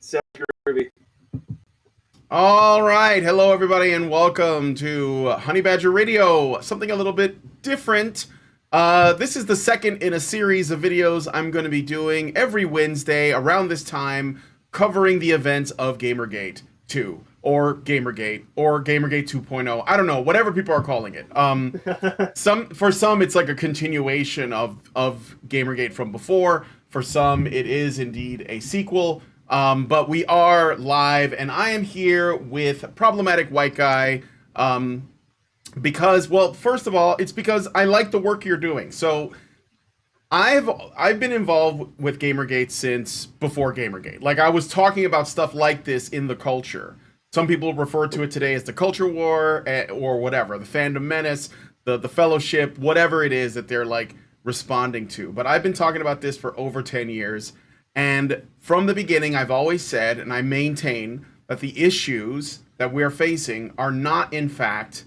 Sounds groovy. All right, hello everybody, and welcome to Honey Badger Radio. Something a little bit different. This is the second in a series of videos I'm going to be doing every Wednesday around this time, covering the events of GamerGate 2 or GamerGate 2.0. I don't know, whatever people are calling it. For some it's like a continuation of GamerGate from before. For some it is indeed a sequel. But we are live, and I am here with Problematic White Guy, because, well, first of all, it's because I like the work you're doing. So I've been involved with GamerGate since before GamerGate. Like, I was talking about stuff like this in the culture. Some people refer to it today as the culture war, or whatever, the fandom menace, the fellowship, whatever it is that they're like responding to. But I've been talking about this for over 10 years. And from the beginning, I've always said, and I maintain, that the issues that we're facing are not, in fact,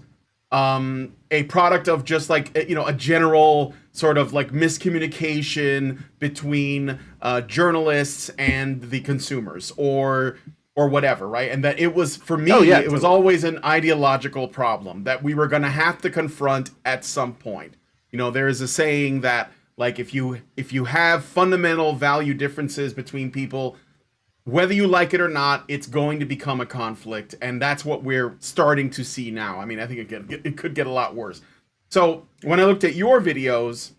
a product of just like, a general sort of like miscommunication between journalists and the consumers, or whatever, right? And that it was, for me, it was always an ideological problem that we were going to have to confront at some point. There is a saying that, like, if you have fundamental value differences between people, whether you like it or not, it's going to become a conflict, and that's what we're starting to see now. I mean, I think it could get a lot worse. So when I looked at your videos,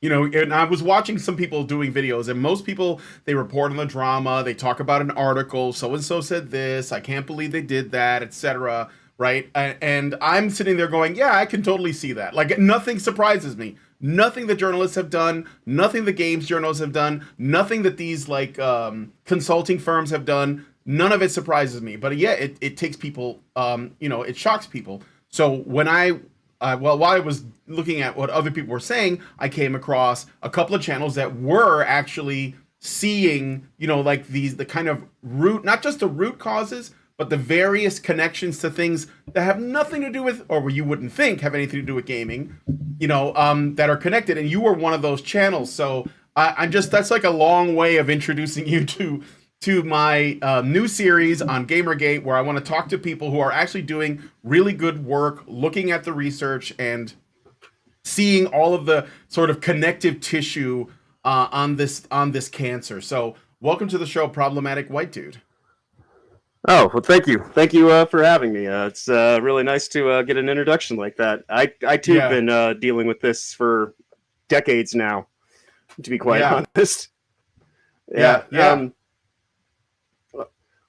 and I was watching some people doing videos, and most people, they report on the drama, they talk about an article, so-and-so said this, I can't believe they did that, etc., right? And I'm sitting there going, yeah, I can totally see that. Like, nothing surprises me. Nothing the journalists have done, nothing the games journalists have done, nothing that these like consulting firms have done, none of it surprises me. But yeah, it takes people, it shocks people. So when while I was looking at what other people were saying, I came across a couple of channels that were actually seeing, like the kind of not just the root causes, but the various connections to things that have nothing to do with, or you wouldn't think have anything to do with gaming, that are connected. And you were one of those channels. So that's like a long way of introducing you to my new series on GamerGate, where I want to talk to people who are actually doing really good work, looking at the research and seeing all of the sort of connective tissue on this cancer. So welcome to the show, Problematic White Dude. Oh, well, thank you. Thank you for having me. It's really nice to get an introduction like that. I too have been dealing with this for decades now, to be quite honest. Yeah.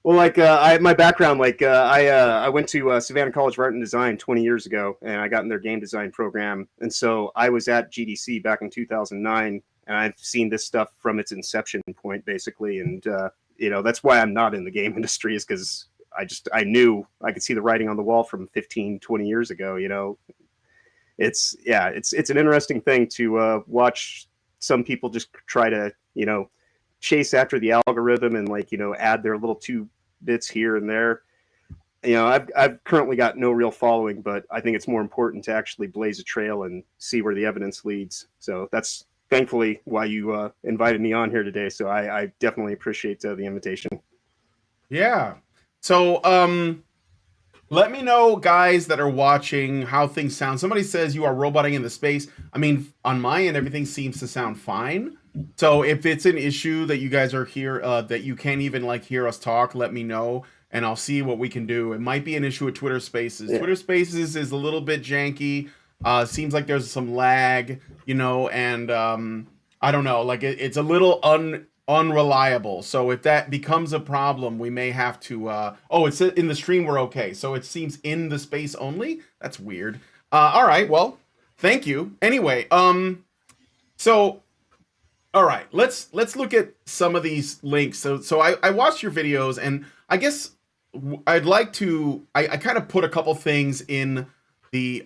Well, like my background, like I went to Savannah College of Art and Design 20 years ago, and I got in their game design program. And so I was at GDC back in 2009, and I've seen this stuff from its inception point, basically, and that's why I'm not in the game industry, is because I knew I could see the writing on the wall from 15, 20 years ago. It's an interesting thing to watch some people just try to, chase after the algorithm and add their little 2 bits here and there. I've currently got no real following, but I think it's more important to actually blaze a trail and see where the evidence leads. So that's thankfully why you invited me on here today. So I definitely appreciate the invitation. Yeah. So let me know, guys that are watching, how things sound. Somebody says you are roboting in the space. I mean, on my end, everything seems to sound fine. So if it's an issue that you guys are here, that you can't even hear us talk, let me know, and I'll see what we can do. It might be an issue with Twitter Spaces. Yeah. Twitter Spaces is a little bit janky. Seems like there's some lag, and I don't know, it's a little unreliable. So if that becomes a problem, we may have to it's in the stream, we're okay. So it seems in the space only. That's weird. All right, well, thank you. Anyway, so all right, let's look at some of these links. So I watched your videos, and I guess I'd like to I kind of put a couple things in the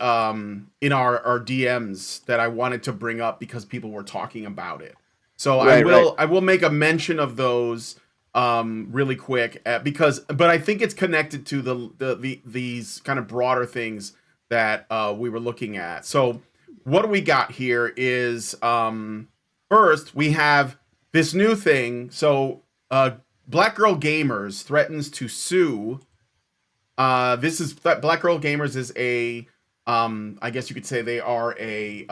in our DMs that I wanted to bring up because people were talking about it. So I will make a mention of those really quick, but I think it's connected to these kind of broader things that we were looking at. So what we got here is first we have this new thing. So Black Girl Gamers threatens to sue. This is Black Girl Gamers is a, I guess you could say they are a,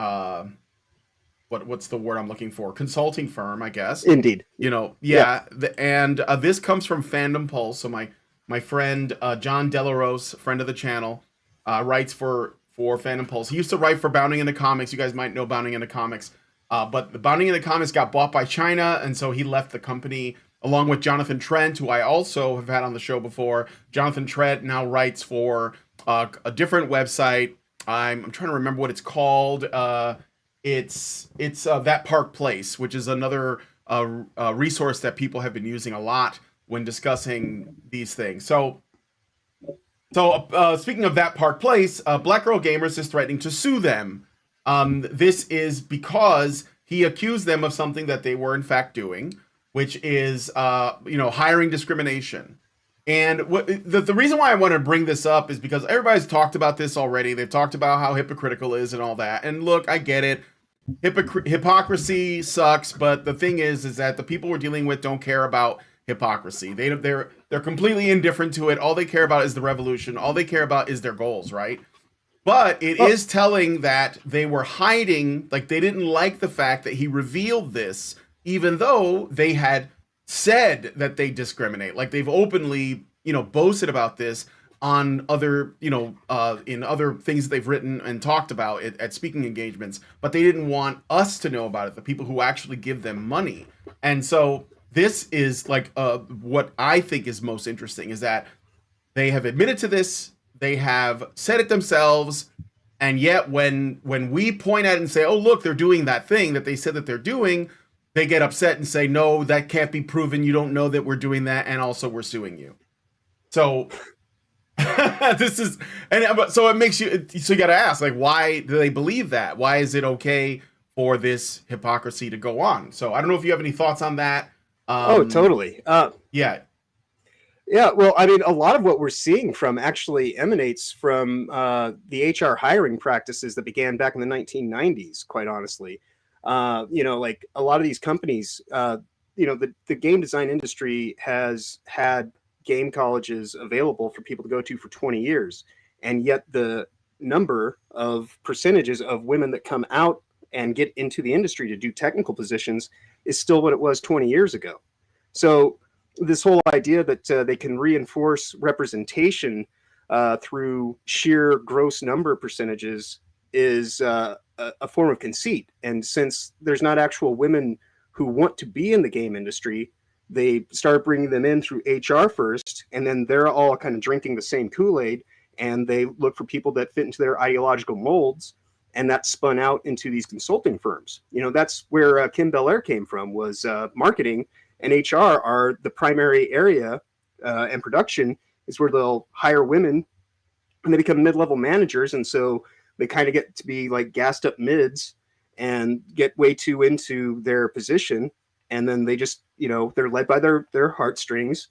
what's the word I'm looking for? Consulting firm, I guess. Indeed. You know, Yeah. yeah. And this comes from Fandom Pulse. So my friend John Delarose, friend of the channel, writes for Fandom Pulse. He used to write for Bounding into Comics. You guys might know Bounding into Comics. But the Bounding into Comics got bought by China, and so he left the company along with Jonathan Trent, who I also have had on the show before. Jonathan Trent now writes for a different website. I'm trying to remember what it's called. It's That Park Place, which is another resource that people have been using a lot when discussing these things. So speaking of That Park Place, Black Girl Gamers is threatening to sue them. This is because he accused them of something that they were in fact doing, which is hiring discrimination. And the reason why I want to bring this up is because everybody's talked about this already. They've talked about how hypocritical it is and all that. And look, I get it. Hypocrisy sucks, but the thing is that the people we're dealing with don't care about hypocrisy. They're completely indifferent to it. All they care about is the revolution. All they care about is their goals, right? But it is telling that they were hiding, like they didn't like the fact that he revealed this, even though they had said that they discriminate. Like they've openly, boasted about this on other, in other things they've written and talked about at speaking engagements, but they didn't want us to know about it, the people who actually give them money. And so this is like what I think is most interesting is that they have admitted to this, they have said it themselves, and yet when we point at it and say, oh, look, they're doing that thing that they said that they're doing, they get upset and say, no, that can't be proven. You don't know that we're doing that, and also we're suing you. So this is, so it makes you, so you got to ask, like, why do they believe that? Why is it okay for this hypocrisy to go on? So I don't know if you have any thoughts on that. Totally. Yeah. Yeah, well, I mean, a lot of what we're seeing from actually emanates from the HR hiring practices that began back in the 1990s, quite honestly. Like a lot of these companies, the game design industry has had game colleges available for people to go to for 20 years. And yet the number of percentages of women that come out and get into the industry to do technical positions is still what it was 20 years ago. So this whole idea that they can reinforce representation through sheer gross number percentages is a form of conceit. And since there's not actual women who want to be in the game industry, they start bringing them in through HR first, and then they're all kind of drinking the same Kool-Aid, and they look for people that fit into their ideological molds, and that spun out into these consulting firms. That's where Kim Belair came from, was marketing and HR are the primary area, and production is where they'll hire women and they become mid-level managers. And so they kind of get to be like gassed up mids and get way too into their position. And then they just, they're led by their heartstrings,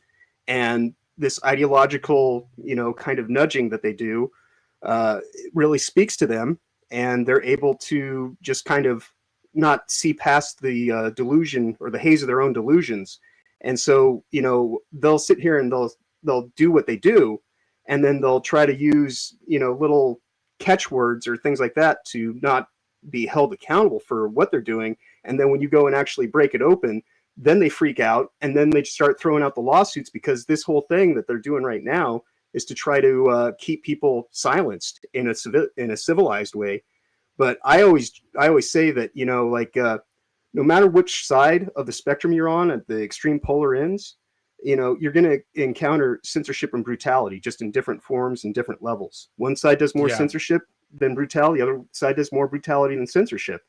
and this ideological, kind of nudging that they do really speaks to them, and they're able to just kind of not see past the delusion or the haze of their own delusions. And so, they'll sit here and they'll do what they do, and then they'll try to use, little catchwords or things like that to not be held accountable for what they're doing. And then when you go and actually break it open, then they freak out, and then they start throwing out the lawsuits, because this whole thing that they're doing right now is to try to keep people silenced in a civilized way. But I always say that, no matter which side of the spectrum you're on at the extreme polar ends, you're going to encounter censorship and brutality, just in different forms and different levels. One side does more censorship than brutality. The other side does more brutality than censorship.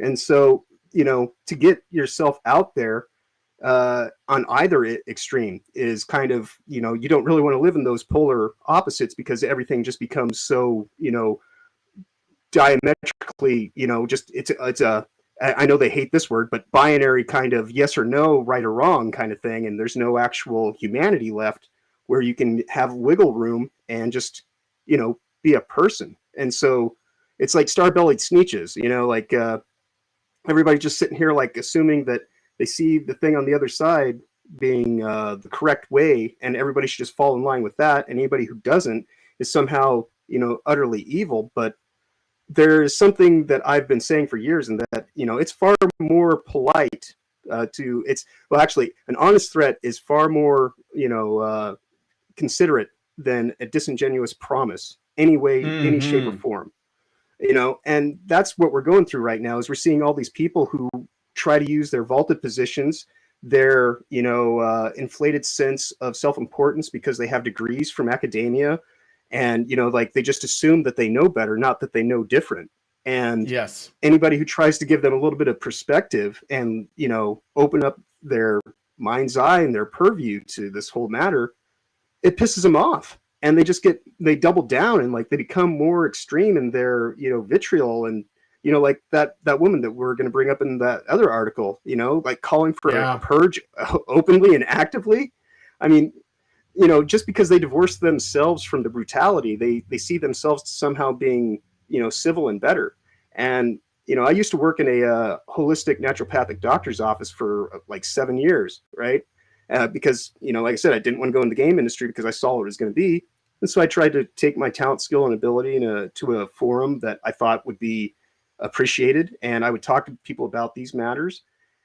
And so, to get yourself out there on either extreme is kind of, you don't really want to live in those polar opposites, because everything just becomes so, diametrically, it's a, I know they hate this word, but binary kind of yes or no, right or wrong kind of thing. And there's no actual humanity left where you can have wiggle room and just, be a person. And so it's like star-bellied sneeches, everybody just sitting here, like assuming that they see the thing on the other side being the correct way, and everybody should just fall in line with that. And anybody who doesn't is somehow, utterly evil. But there is something that I've been saying for years, and that, it's far more polite actually, an honest threat is far more, considerate than a disingenuous promise, any way, any shape or Mm-hmm. form. And that's what we're going through right now. Is we're seeing all these people who try to use their vaulted positions, their inflated sense of self-importance because they have degrees from academia, and like they just assume that they know better, not that they know different. And Yes. anybody who tries to give them a little bit of perspective and open up their mind's eye and their purview to this whole matter, it pisses them off, and they double down, and like they become more extreme in their vitriol. And like that woman that we're going to bring up in that other article, like calling for a Yeah. purge openly and actively. I mean, just because they divorce themselves from the brutality, they see themselves somehow being civil and better. And I used to work in a holistic naturopathic doctor's office for like 7 years, right? Because like I said, I didn't want to go in the game industry because I saw what it was going to be. And so I tried to take my talent, skill, and ability to a forum that I thought would be appreciated, and I would talk to people about these matters.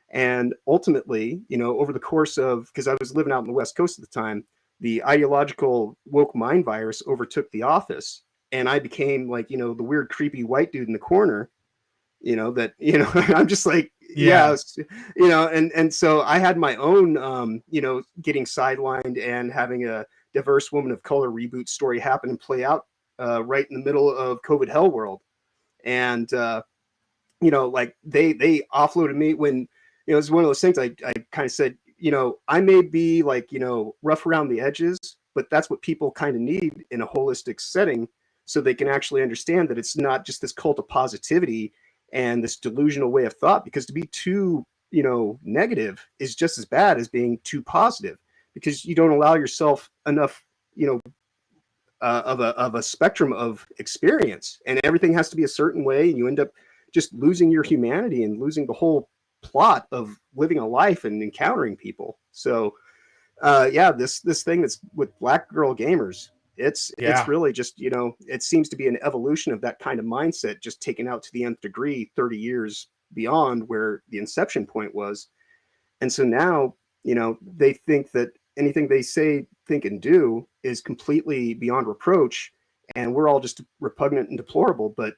And ultimately, over the course of, because I was living out in the West Coast at the time, the ideological woke mind virus overtook the office, and I became like the weird, creepy white dude in the corner. That I'm just like, Yeah. and so I had my own getting sidelined and having a diverse woman of color reboot story happen and play out right in the middle of COVID hell world. And like they offloaded me when it was one of those things. I kind of said, I may be like rough around the edges, but that's what people kind of need in a holistic setting, so they can actually understand that it's not just this cult of positivity and this delusional way of thought. Because to be too negative is just as bad as being too positive, because you don't allow yourself enough of a spectrum of experience, and everything has to be a certain way, and you end up just losing your humanity and losing the whole plot of living a life and encountering people. So yeah, this thing that's with Black Girl Gamers, it's Yeah. really just it seems to be an evolution of that kind of mindset, just taken out to the nth degree 30 years beyond where the inception point was. And so now, they think that anything they say, think, and do is completely beyond reproach, and we're all just repugnant and deplorable. But,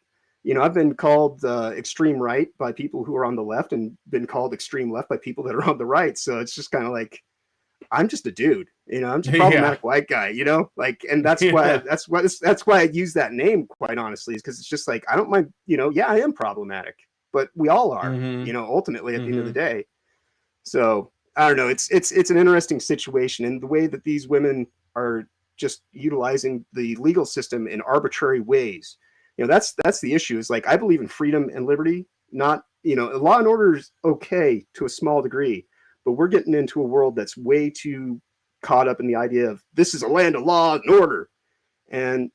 I've been called extreme right by people who are on the left, and been called extreme left by people that are on the right. So it's just kind of like, I'm just a dude, I'm just a Yeah. problematic white guy, like, and that's why, Yeah. that's why I use that name, quite honestly, is because it's just like, I don't mind, yeah, I am problematic, but we all are, Mm-hmm. ultimately at the end of the Mm-hmm. day. So I don't know. It's an interesting situation, and the way that these women are just utilizing the legal system in arbitrary ways. That's the issue. Is like, I believe in freedom and liberty. Not law and order is okay to a small degree, but we're getting into a world that's way too caught up in the idea of this is a land of law and order, and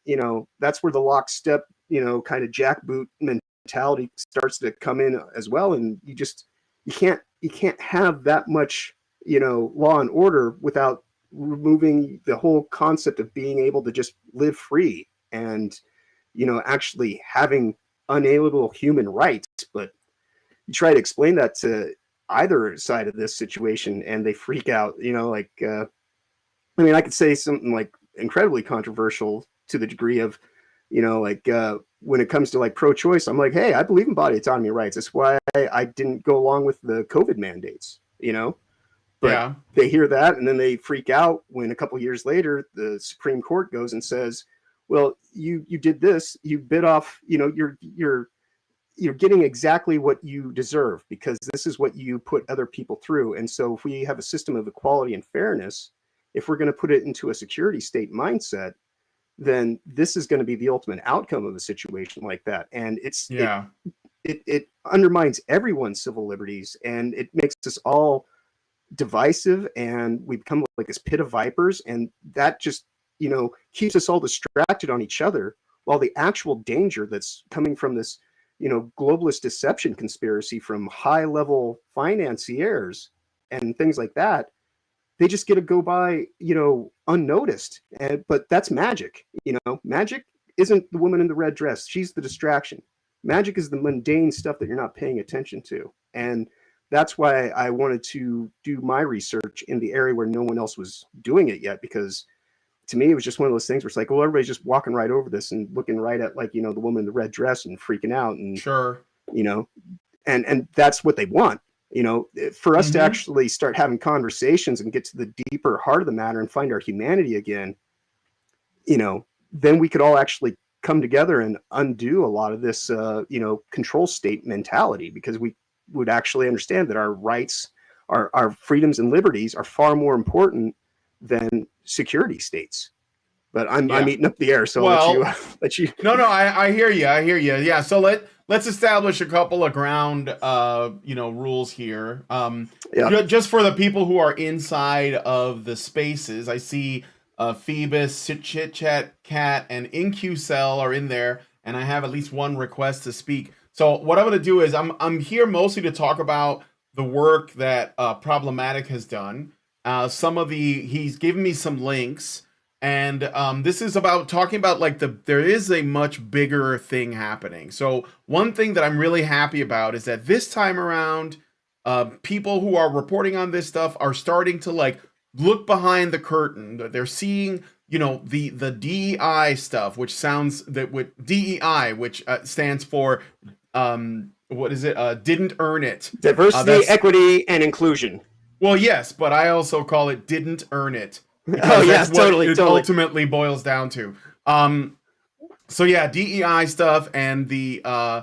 that's where the lockstep kind of jackboot mentality starts to come in as well. And you can't have that much law and order without removing the whole concept of being able to just live free and actually having unalienable human rights. But you try to explain that to either side of this situation, and they freak out. Like I mean, I could say something like incredibly controversial to the degree of, like when it comes to like pro-choice, I'm like, hey, I believe in body autonomy rights. That's why I didn't go along with the COVID mandates, But Yeah. they hear that, and then they freak out when a couple years later the Supreme Court goes and says, well, you did this, you bit off, you're getting exactly what you deserve because this is what you put other people through. And so if we have a system of equality and fairness, if we're going to put it into a security state mindset, then this is going to be the ultimate outcome of a situation like that. And Yeah. it undermines everyone's civil liberties, and it makes us all divisive, and we become like this pit of vipers, and that just keeps us all distracted on each other, while the actual danger that's coming from this globalist deception conspiracy from high level financiers and things like that they just get to go by, unnoticed. But that's magic. Magic isn't the woman in the red dress. She's the distraction. Magic is the mundane stuff that you're not paying attention to. And that's why I wanted to do my research in the area where no one else was doing it yet, because to me, it was just one of those things where it's like, well, everybody's just walking right over this and looking right at, like, the woman in the red dress and freaking out. And, Sure. And that's what they want, for us to Mm-hmm. actually start having conversations and get to the deeper heart of the matter and find our humanity again, then we could all actually come together and undo a lot of this, control state mentality, because we would actually understand that our rights, our freedoms and liberties are far more important than security states. But I'm eating up the air, so Well, let you. No, I hear you. I hear you. Yeah. So let's establish a couple of ground, rules here. Just for the people who are inside of the spaces, I see Phoebus, Chit Chat Cat, and InQcell are in there, and I have at least one request to speak. So what I'm going to do is I'm here mostly to talk about the work that Problematic has done. He's given me some links. And this is about talking about, like, there is a much bigger thing happening. So one thing that I'm really happy about is that this time around, people who are reporting on this stuff are starting to, like, look behind the curtain. They're seeing, the DEI stuff, which stands for what is it? Didn't earn it. Diversity, equity, and inclusion. Well, yes, but I also call it didn't earn it. Oh yes, totally. Ultimately boils down to. So yeah, DEI stuff and the the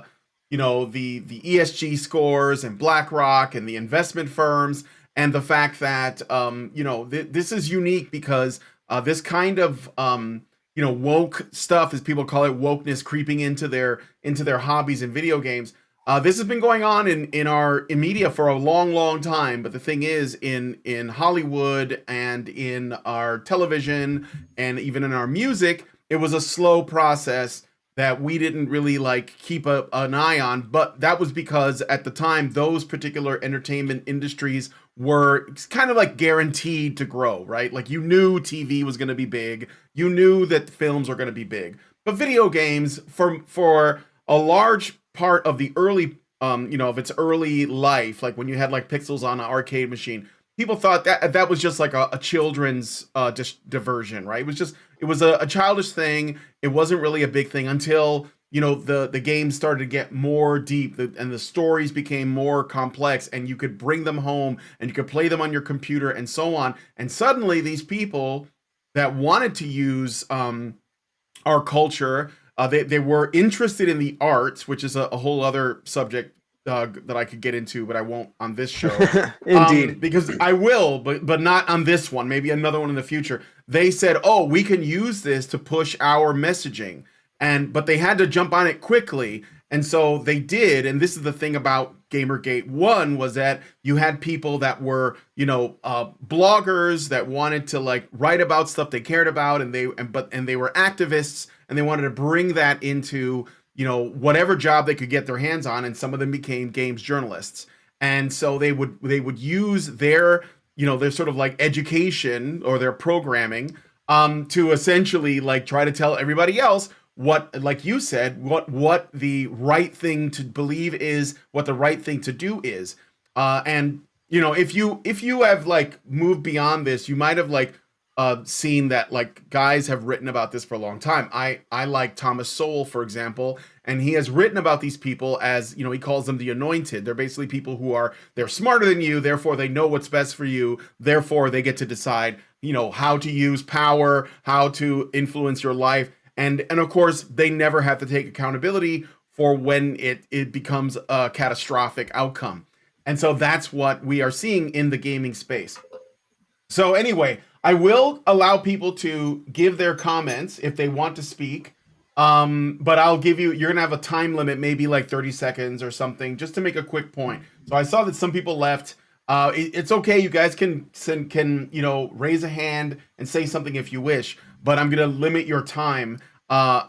ESG scores and BlackRock and the investment firms, and the fact that this is unique because this kind of woke stuff, as people call it, wokeness, creeping into their hobbies and video games. This has been going on in media for a long time, but the thing is, in Hollywood and in our television and even in our music, it was a slow process that we didn't really keep an eye on. But that was because at the time, those particular entertainment industries were kind of like guaranteed to grow, right? Like, you knew TV was going to be big, you knew that films were going to be big, but video games for a large part of the early of its early life, like when you had like pixels on an arcade machine, people thought that was just like a children's diversion, right? It was a childish thing. It wasn't really a big thing until the games started to get more deep, and the stories became more complex, and you could bring them home and you could play them on your computer and so on. And suddenly these people that wanted to use our culture, they were interested in the arts, which is a whole other subject that I could get into, but I won't on this show. Indeed. Because I will, but not on this one, maybe another one in the future. They said, oh, we can use this to push our messaging. But they had to jump on it quickly. And so they did. And this is the thing about GamerGate 1, was that you had people that were, bloggers that wanted to write about stuff they cared about, and they were activists, and they wanted to bring that into, whatever job they could get their hands on. And some of them became games journalists. And so they would use their sort of education or their programming to essentially try to tell everybody else what, like you said, what the right thing to believe is, what the right thing to do is. And if you have moved beyond this, you might have seen that guys have written about this for a long time. I like Thomas Sowell, for example, and he has written about these people as, he calls them the anointed. They're basically people they're smarter than you, therefore they know what's best for you, therefore they get to decide, how to use power, how to influence your life. And of course, they never have to take accountability for when it becomes a catastrophic outcome. And so that's what we are seeing in the gaming space. So anyway, I will allow people to give their comments if they want to speak. But you're going to have a time limit, maybe 30 seconds or something, just to make a quick point. So I saw that some people left. It's okay. You guys can raise a hand and say something if you wish, but I'm going to limit your time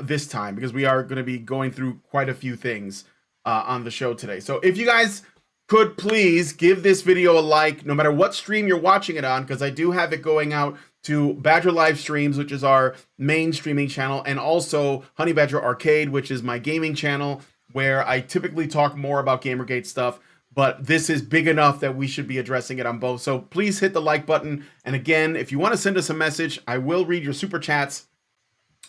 this time, because we are going to be going through quite a few things on the show today. So if you guys could please give this video a like, no matter what stream you're watching it on, because I do have it going out to Badger Live Streams, which is our main streaming channel, and also Honey Badger Arcade, which is my gaming channel, where I typically talk more about GamerGate stuff. But this is big enough that we should be addressing it on both. So please hit the like button. And again, if you want to send us a message, I will read your super chats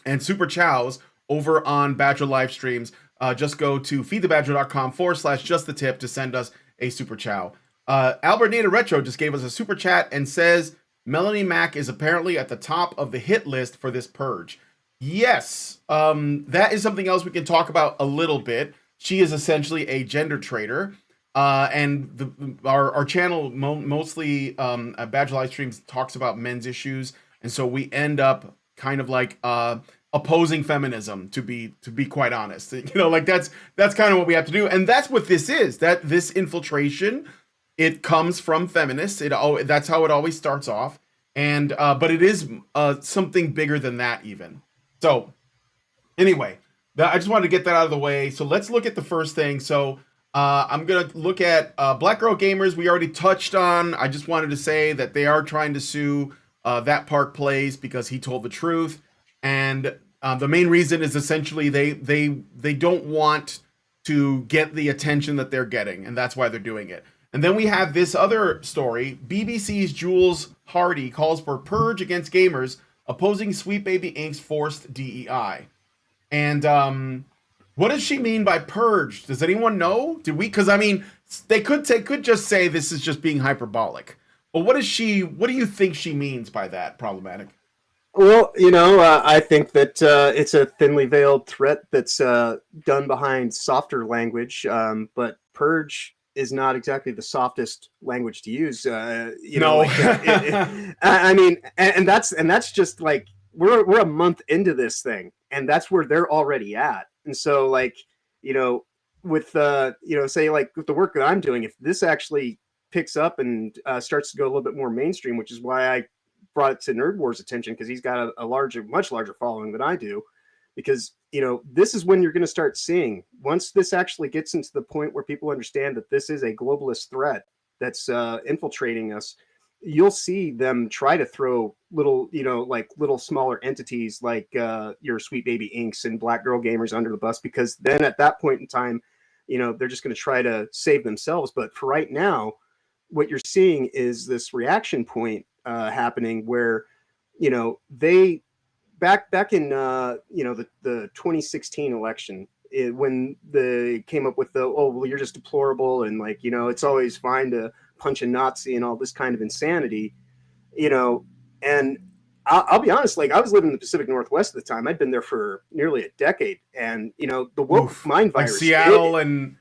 and super chows over on Badger Live Streams. Just go to feedthebadger.com/justthetip to send us a super chow. Albert Nader Retro just gave us a super chat and says Melanie Mack is apparently at the top of the hit list for this purge. Yes, that is something else we can talk about a little bit. She is essentially a gender traitor. And our channel mostly Badger Live Streams talks about men's issues, and so we end up kind of like opposing feminism, to be quite honest. You know, like that's kind of what we have to do, and that's what this is. That this infiltration, it comes from feminists. That's how it always starts off, and but it is something bigger than that even. So anyway, I just wanted to get that out of the way. So let's look at the first thing. So I'm going to look at Black Girl Gamers. We already touched on. I just wanted to say that they are trying to sue That Park Plays because he told the truth. And the main reason is essentially they don't want to get the attention that they're getting. And that's why they're doing it. And then we have this other story. BBC's Jules Hardy calls for purge against gamers, opposing Sweet Baby Inc.'s forced DEI. And what does she mean by purged? Does anyone know? Because I mean, they could just say this is just being hyperbolic. But what do you think she means by that? Problematic. Well, you know, I think that it's a thinly veiled threat that's done behind softer language. But purge is not exactly the softest language to use. You know, I mean, and that's just like we're a month into this thing, and that's where they're already at. And so, like, you know, with you know, say like with the work that I'm doing, if this actually picks up and starts to go a little bit more mainstream, which is why I brought it to Nerd War's attention, because he's got a much larger following than I do. Because, you know, this is when you're going to start seeing, once this actually gets into the point where people understand that this is a globalist threat that's infiltrating us, you'll see them try to throw little, you know, like little smaller entities like your Sweet Baby Inks and Black Girl Gamers under the bus, because then at that point in time, you know, they're just going to try to save themselves. But for right now, what you're seeing is this reaction point happening where, you know, they back in you know, the 2016 election, when they came up with the, oh well, you're just deplorable, and like, you know, it's always fine to punch a Nazi and all this kind of insanity, you know. And I'll be honest, like, I was living in the Pacific Northwest at the time. I'd been there for nearly a decade, and you know, the woke mind virus, like Seattle and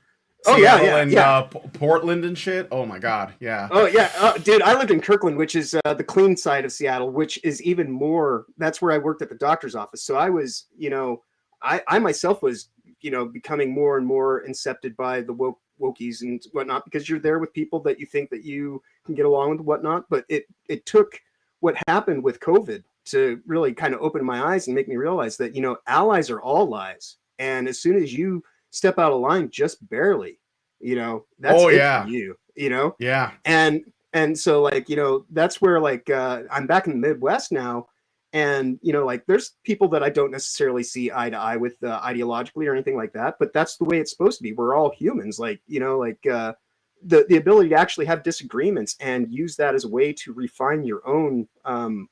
Portland and shit. Oh my god, yeah. Oh yeah, dude, I lived in Kirkland, which is the clean side of Seattle, which is even more. That's where I worked at the doctor's office. So I was, you know, I myself was, you know, becoming more and more incepted by the wokies and whatnot, because you're there with people that you think that you can get along with and whatnot. But it took what happened with COVID to really kind of open my eyes and make me realize that, you know, allies are all lies. And as soon as you step out of line just barely, you know, that's for you, you know? Yeah. And so, like, you know, that's where, like, I'm back in the Midwest now. And, you know, like, there's people that I don't necessarily see eye to eye with ideologically or anything like that, but that's the way it's supposed to be. We're all humans, like, you know, like the ability to actually have disagreements and use that as a way to refine your own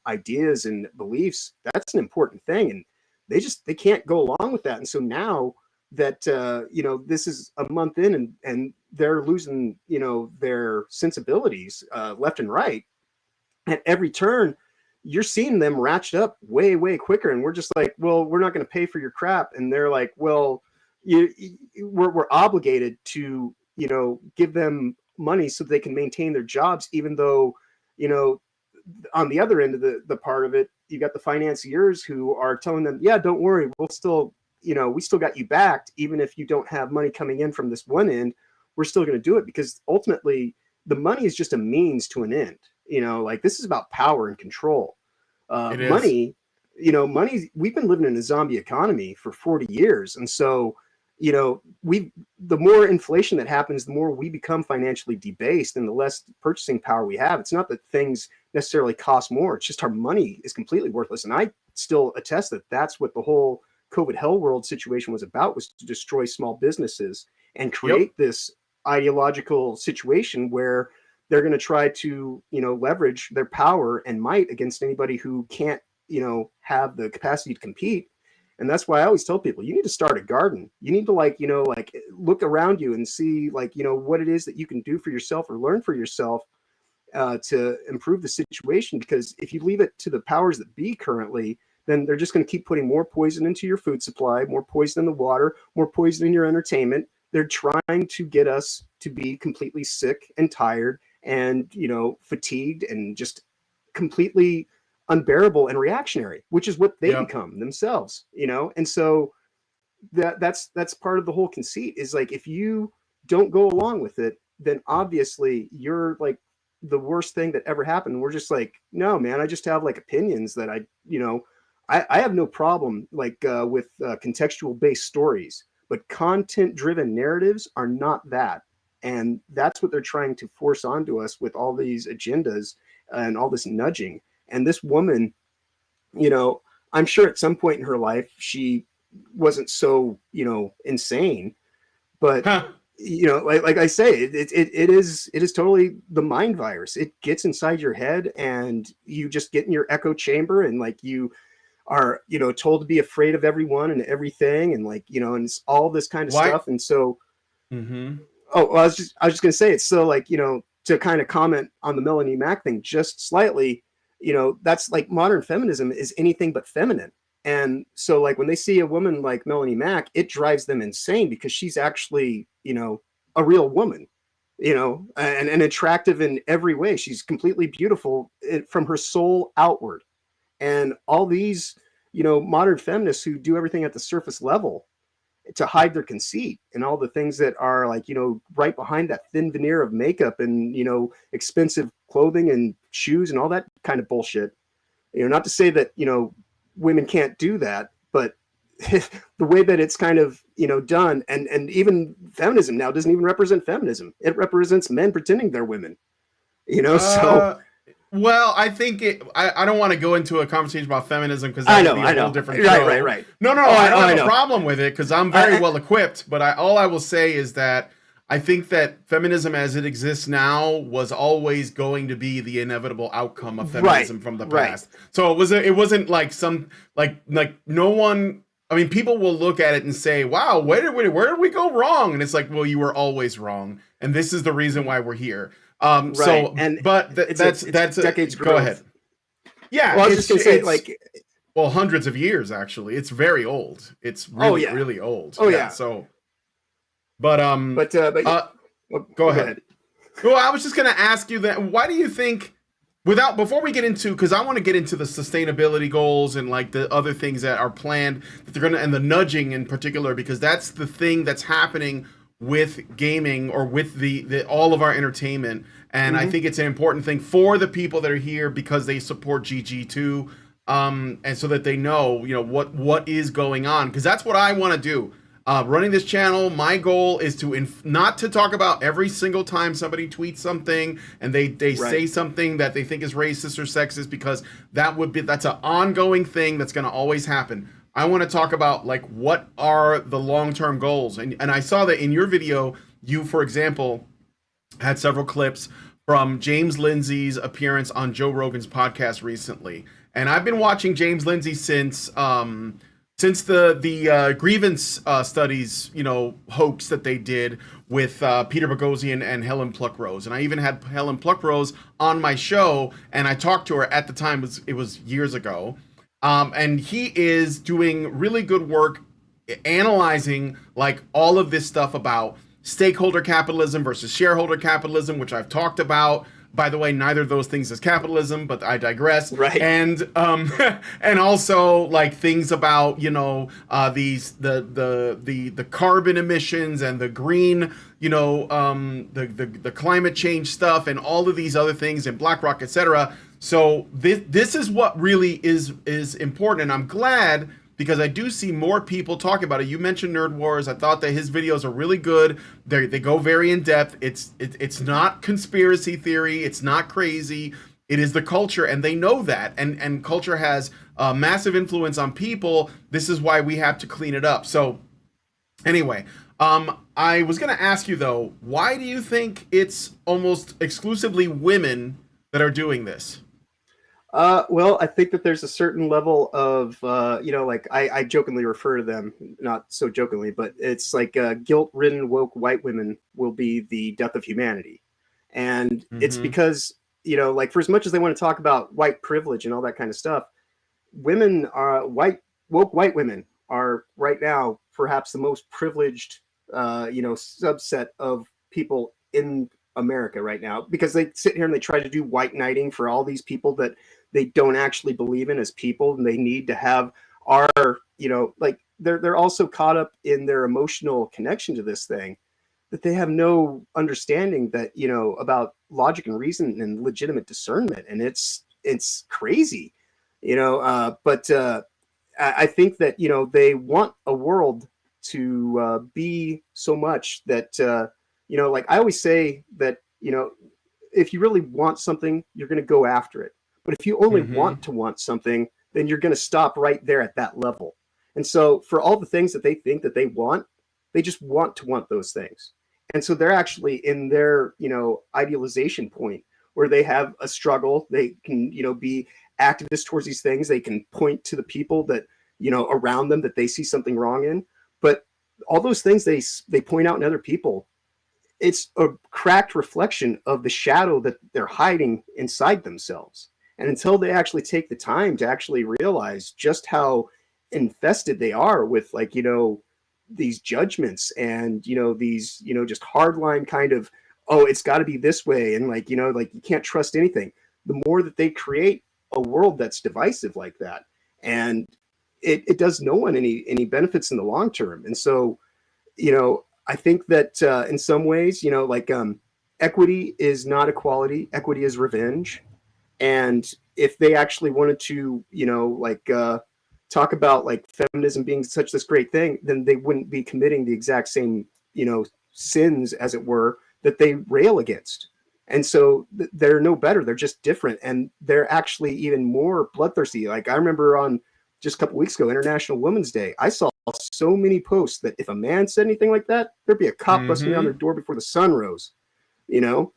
ideas and beliefs. That's an important thing. And they can't go along with that. And so now that, you know, this is a month in, and they're losing, you know, their sensibilities left and right at every turn, you're seeing them ratchet up way, way quicker. And we're just like, well, we're not going to pay for your crap. And they're like, well, we're obligated to, you know, give them money so they can maintain their jobs, even though, you know, on the other end of the part of it, you got the financiers who are telling them, yeah, don't worry, we'll still, you know, we still got you backed, even if you don't have money coming in from this one end, we're still going to do it, because ultimately the money is just a means to an end. You know, like, this is about power and control. Money, you know, we've been living in a zombie economy for 40 years. And so, the more inflation that happens, the more we become financially debased and the less purchasing power we have. It's not that things necessarily cost more. It's just our money is completely worthless. And I still attest that that's what the whole COVID hell world situation was about, was to destroy small businesses and create this ideological situation where they're going to try to, leverage their power and might against anybody who can't, have the capacity to compete. And that's why I always tell people, you need to start a garden. You need to look around you and see what it is that you can do for yourself or learn for yourself to improve the situation. Because if you leave it to the powers that be currently, then they're just going to keep putting more poison into your food supply, more poison in the water, more poison in your entertainment. They're trying to get us to be completely sick and tired and, fatigued and just completely unbearable and reactionary, which is what they become themselves, And so that's part of the whole conceit, is like, if you don't go along with it, then obviously you're like the worst thing that ever happened. We're just like, no, man, I just have like opinions that I have no problem with contextual based stories, but content driven narratives are not that. And that's what they're trying to force onto us with all these agendas and all this nudging. And this woman, I'm sure at some point in her life, she wasn't so, insane, but like I say, it is totally the mind virus. It gets inside your head and you just get in your echo chamber and like you are, told to be afraid of everyone and everything. And like, and it's all this kind of stuff. And so, oh, well, I was just going to say, it's so like, to kind of comment on the Melanie Mack thing just slightly, that's like modern feminism is anything but feminine. And so like when they see a woman like Melanie Mack, it drives them insane because she's actually, a real woman, and attractive in every way. She's completely beautiful from her soul outward. And all these, modern feminists who do everything at the surface level to hide their conceit and all the things that are like, right behind that thin veneer of makeup and, expensive clothing and shoes and all that kind of bullshit. Not to say that, women can't do that, but the way that it's kind of, done, and even feminism now doesn't even represent feminism. It represents men pretending they're women, so. Well, I think I don't want to go into a conversation about feminism because that's a whole different show. Right. No, I don't have a problem with it because I'm very well equipped. But all I will say is that I think that feminism as it exists now was always going to be the inevitable outcome of feminism from the past. So it wasn't like some like no one. I mean, people will look at it and say, "Wow, where did we go wrong?" And it's like, well, you were always wrong, and this is the reason why we're here. So, and but that's decades. Go ahead. Yeah, well, I was just gonna say, like, well, hundreds of years actually. It's very old. It's really, really old. Oh yeah. So, but go ahead. Well, I was just gonna ask you that. Why do you think, before we get into, because I want to get into the sustainability goals and like the other things that are planned that they're gonna, and the nudging in particular, because that's the thing that's happening with gaming or with the all of our entertainment. And I think it's an important thing for the people that are here because they support GG2, and so that they know, what is going on, because that's what I want to do. Running this channel, my goal is to not to talk about every single time somebody tweets something and they say something that they think is racist or sexist, because that's an ongoing thing that's going to always happen. I want to talk about like what are the long-term goals, and I saw that in your video, you, for example, had several clips from James Lindsay's appearance on Joe Rogan's podcast recently, and I've been watching James Lindsay since the grievance studies, hoax that they did with Peter Boghossian and Helen Pluckrose, and I even had Helen Pluckrose on my show, and I talked to her at the time. It was years ago. And he is doing really good work analyzing like all of this stuff about stakeholder capitalism versus shareholder capitalism, which I've talked about. By the way, neither of those things is capitalism, but I digress. Right. And and also like things about the carbon emissions and the green, the climate change stuff and all of these other things and BlackRock, etc. So this is what really is important, and I'm glad because I do see more people talking about it. You mentioned Nerd Wars. I thought that his videos are really good. They go very in depth. It's not conspiracy theory. It's not crazy. It is the culture, and they know that. And culture has a massive influence on people. This is why we have to clean it up. So anyway, I was going to ask you though, why do you think it's almost exclusively women that are doing this? Well, I think that there's a certain level of, like I jokingly refer to them, not so jokingly, but it's like guilt-ridden woke white women will be the death of humanity. And it's Mm-hmm. because, like for as much as they want to talk about white privilege and all that kind of stuff, women are woke white women are right now perhaps the most privileged, subset of people in America right now, because they sit here and they try to do white knighting for all these people that they don't actually believe in as people, and they need to have our, like they're also caught up in their emotional connection to this thing, that they have no understanding that, about logic and reason and legitimate discernment, and it's crazy, but I think that they want a world to be so much that like I always say that if you really want something, you're going to go after it. But if you only Mm-hmm. want something, then you're going to stop right there at that level. And so for all the things that they think that they want, they just want to want those things. And so they're actually in their, idealization point where they have a struggle. They can, be activists towards these things. They can point to the people that, around them that they see something wrong in. But all those things they point out in other people, it's a cracked reflection of the shadow that they're hiding inside themselves. And until they actually take the time to actually realize just how infested they are with, like, these judgments and, these, just hardline kind of, oh, it's got to be this way. And like, like you can't trust anything. The more that they create a world that's divisive like that, and it does no one any benefits in the long term. And so, I think that in some ways, like equity is not equality. Equity is revenge. And if they actually wanted to, like talk about like feminism being such this great thing, then they wouldn't be committing the exact same, sins, as it were, that they rail against. And so they're no better. They're just different. And they're actually even more bloodthirsty. Like I remember on just a couple weeks ago, International Women's Day, I saw so many posts that if a man said anything like that, there'd be a cop busting down Mm-hmm. their door before the sun rose, you know?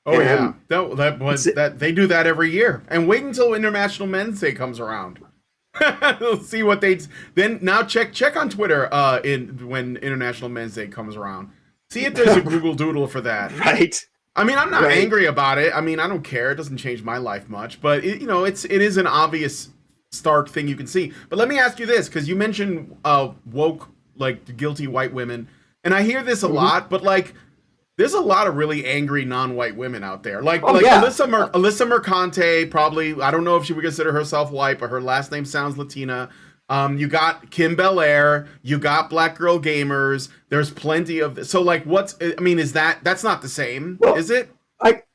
Oh yeah, And that it's was that they do that every year. And wait until International Men's Day comes around. See what they then now check on Twitter in when International Men's Day comes around. See if there's a Google Doodle for that. right, I mean, I'm not right. angry about it. I mean, I don't care. It doesn't change my life much, but it is an obvious stark thing you can see. But let me ask you this, because you mentioned woke, like guilty white women, and I hear this a Mm-hmm. lot, but like there's a lot of really angry non-white women out there. Oh Like yeah. Alyssa Mercante, probably. I don't know if she would consider herself white, but her last name sounds Latina. You got Kim Belair. You got Black Girl Gamers. There's plenty of this. So like, what's? I mean, that's not the same, Well, is it?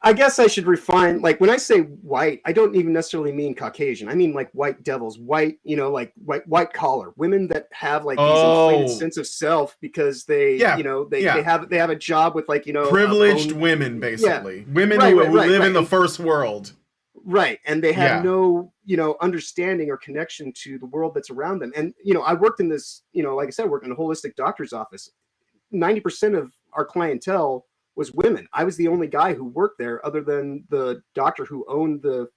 I guess I should refine. Like when I say white, I don't even necessarily mean Caucasian. I mean like white devils, white, like white collar women that have like these inflated Oh, sense of self because they, yeah, they yeah. have a job with like a Privileged bone. women, Yeah, basically. Women right, right, who right, live in right, the first world. right, and they have Yeah. no understanding or connection to the world that's around them. And I worked in this, like I said, I worked in a holistic doctor's office. 90% of our clientele was women. I was the only guy who worked there, other than the doctor who owned the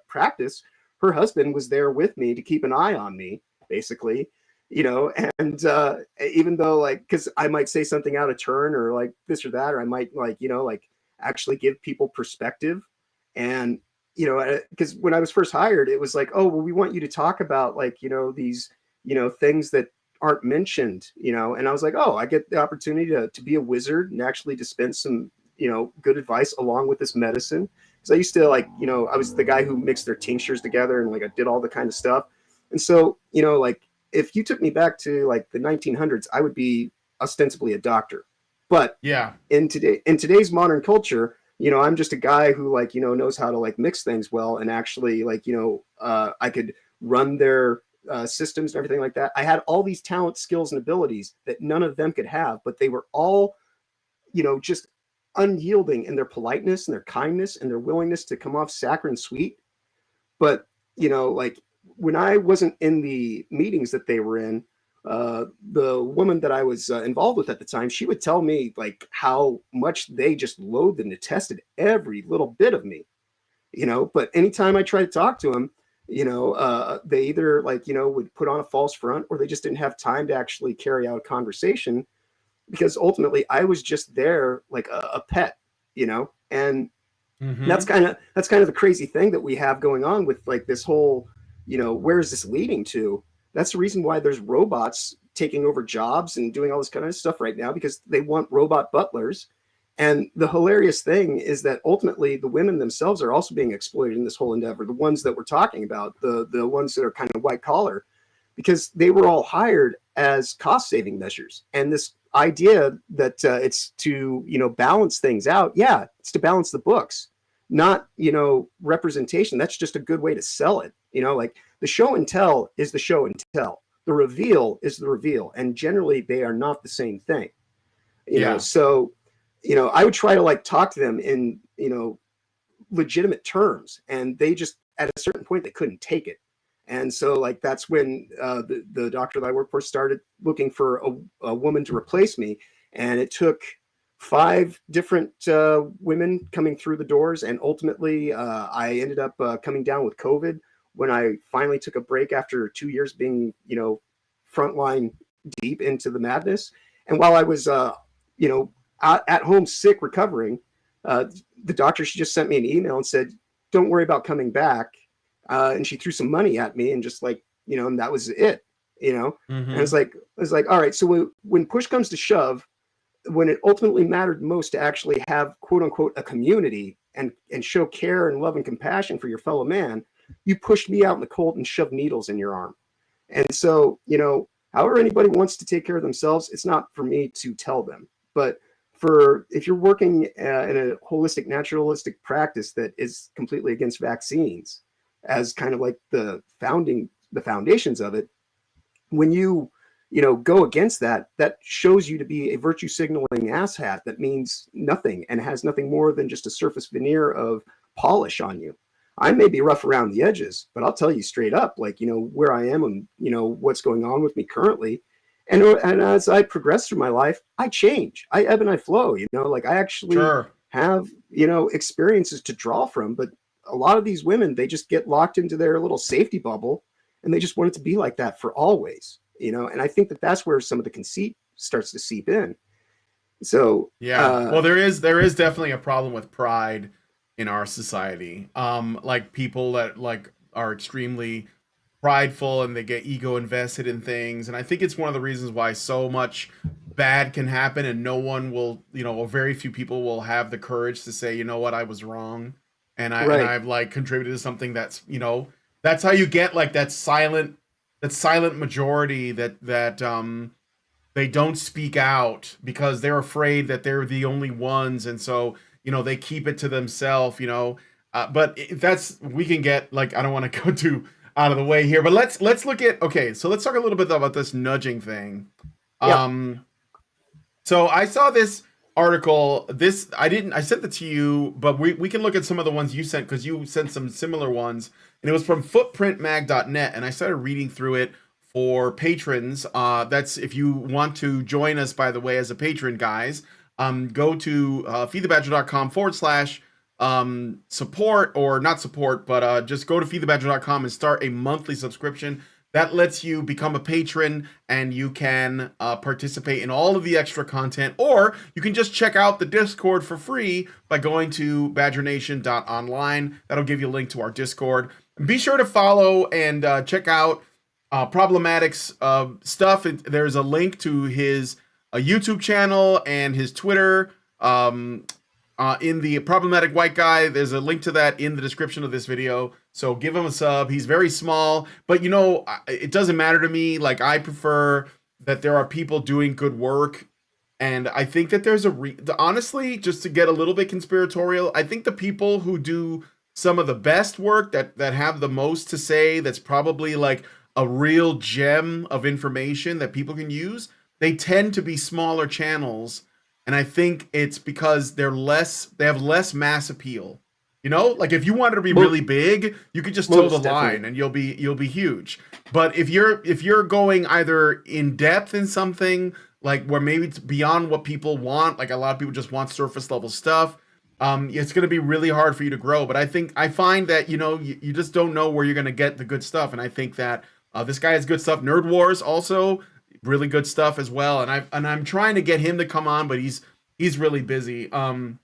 practice. Her husband was there with me to keep an eye on me, basically. And even though, like, because I might say something out of turn or like this or that, or I might like, like actually give people perspective. And, because when I was first hired, it was like, oh, well, we want you to talk about like, these, things that aren't mentioned, and I was like, oh, I get the opportunity to be a wizard and actually dispense some, good advice along with this medicine. Because I used to like, I was the guy who mixed their tinctures together and like I did all the kind of stuff. And so, like if you took me back to like the 1900s, I would be ostensibly a doctor. But Yeah. in today's modern culture, I'm just a guy who like, knows how to like mix things well and actually like, I could run their systems and everything like that. I had all these talents, skills, and abilities that none of them could have, but they were all, just unyielding in their politeness and their kindness and their willingness to come off saccharine sweet. But, like when I wasn't in the meetings that they were in, the woman that I was involved with at the time, she would tell me like how much they just loathed and detested every little bit of me, but anytime I tried to talk to them, they either would put on a false front, or they just didn't have time to actually carry out a conversation, because ultimately I was just there like a pet, and that's kind of the crazy thing that we have going on with like this whole, where is this leading to? That's the reason why there's robots taking over jobs and doing all this kind of stuff right now, because they want robot butlers. And the hilarious thing is that ultimately the women themselves are also being exploited in this whole endeavor. The ones that we're talking about, the ones that are kind of white collar, because they were all hired as cost saving measures. And this idea that it's to, balance things out. Yeah, it's to balance the books, not, representation. That's just a good way to sell it. Like the show and tell is the show and tell. The reveal is the reveal. And generally they are not the same thing. So, I would try to like talk to them in, legitimate terms, and they just, at a certain point, they couldn't take it. And so like, that's when the doctor that I work for started looking for a woman to replace me. And it took 5 different women coming through the doors. And ultimately I ended up coming down with COVID when I finally took a break after 2 years being, frontline deep into the madness. And while I was, at home sick, recovering, the doctor, she just sent me an email and said, don't worry about coming back. And she threw some money at me and just like, and that was it, and it's like, all right. So when push comes to shove, when it ultimately mattered most to actually have quote unquote a community and show care and love and compassion for your fellow man, you pushed me out in the cold and shoved needles in your arm. And so, however anybody wants to take care of themselves, it's not for me to tell them. But if you're working in a holistic, naturalistic practice that is completely against vaccines as kind of like the foundations of it, when you go against that, that shows you to be a virtue signaling asshat that means nothing and has nothing more than just a surface veneer of polish on you. I may be rough around the edges, but I'll tell you straight up, like, where I am and, what's going on with me currently. And as I progress through my life, I change. I ebb and I flow, like I actually have, experiences to draw from. But a lot of these women, they just get locked into their little safety bubble and they just want it to be like that for always, and I think that that's where some of the conceit starts to seep in. So, yeah, well, there is definitely a problem with pride in our society. Like people that like are extremely prideful and they get ego invested in things, and I think it's one of the reasons why so much bad can happen and no one will, or very few people will have the courage to say, what, I was wrong, and I've like contributed to something that's, that's how you get like that silent majority that they don't speak out because they're afraid that they're the only ones, and so they keep it to themselves, but that's, we can get like, I don't want to go too out of the way here, but let's look at, okay, so let's talk a little bit about this nudging thing. So I saw this article, I sent it to you, but we can look at some of the ones you sent, because you sent some similar ones, and it was from footprintmag.net, and I started reading through it for patrons. That's, if you want to join us, by the way, as a patron, guys, go to feedthebadger.com/ support, or not support, but just go to feedthebadger.com and start a monthly subscription. That lets you become a patron, and you can participate in all of the extra content, or you can just check out the Discord for free by going to badgernation.online. That'll give you a link to our Discord. Be sure to follow and check out Problematic's stuff. There's a link to his YouTube channel and his Twitter. In the Problematic White Guy, there's a link to that in the description of this video, so give him a sub. He's very small, but it doesn't matter to me. Like, I prefer that there are people doing good work, and I think that there's honestly, just to get a little bit conspiratorial, I think the people who do some of the best work, that have the most to say, that's probably like a real gem of information that people can use, they tend to be smaller channels. And I think it's because they have less mass appeal. You know, like if you wanted to be really big, you could just toe the line and you'll be huge. But if you're going either in depth in something, like where maybe it's beyond what people want, like a lot of people just want surface level stuff, it's going to be really hard for you to grow. But I find that, you know, you just don't know where you're going to get the good stuff. And I think that this guy has good stuff. Nerd Wars also really good stuff as well. And I'm trying to get him to come on, but he's really busy. So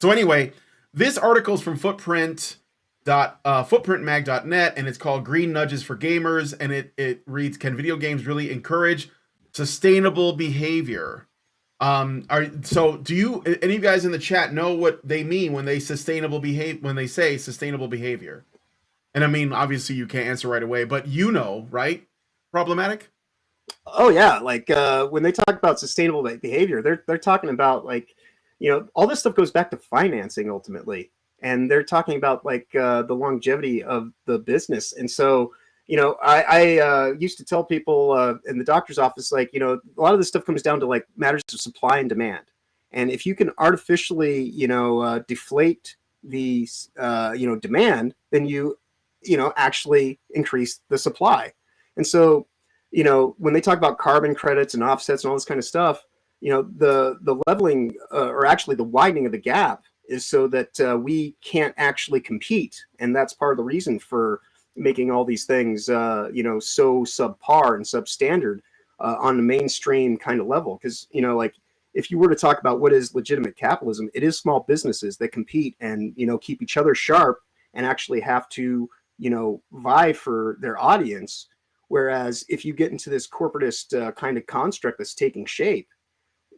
anyway, this article is from footprintmag.net, and it's called Green Nudges for Gamers, and it reads, can video games really encourage sustainable behavior? So do you, any of you guys in the chat, know what they mean when they say sustainable behavior? And I mean, obviously you can't answer right away, but you know, right? Problematic? Oh yeah, like when they talk about sustainable behavior, they're talking about, like, you know, all this stuff goes back to financing ultimately, and they're talking about like the longevity of the business. And so, you know, I used to tell people in the doctor's office, like, you know, a lot of this stuff comes down to like matters of supply and demand. And if you can artificially, you know, deflate the you know, demand, then you know, actually increase the supply. And so, you know, when they talk about carbon credits and offsets and all this kind of stuff, you know, the leveling or actually the widening of the gap is so that we can't actually compete. And that's part of the reason for making all these things, you know, so subpar and substandard on the mainstream kind of level. Because, you know, like if you were to talk about what is legitimate capitalism, it is small businesses that compete and, you know, keep each other sharp and actually have to, you know, vie for their audience. Whereas if you get into this corporatist kind of construct that's taking shape,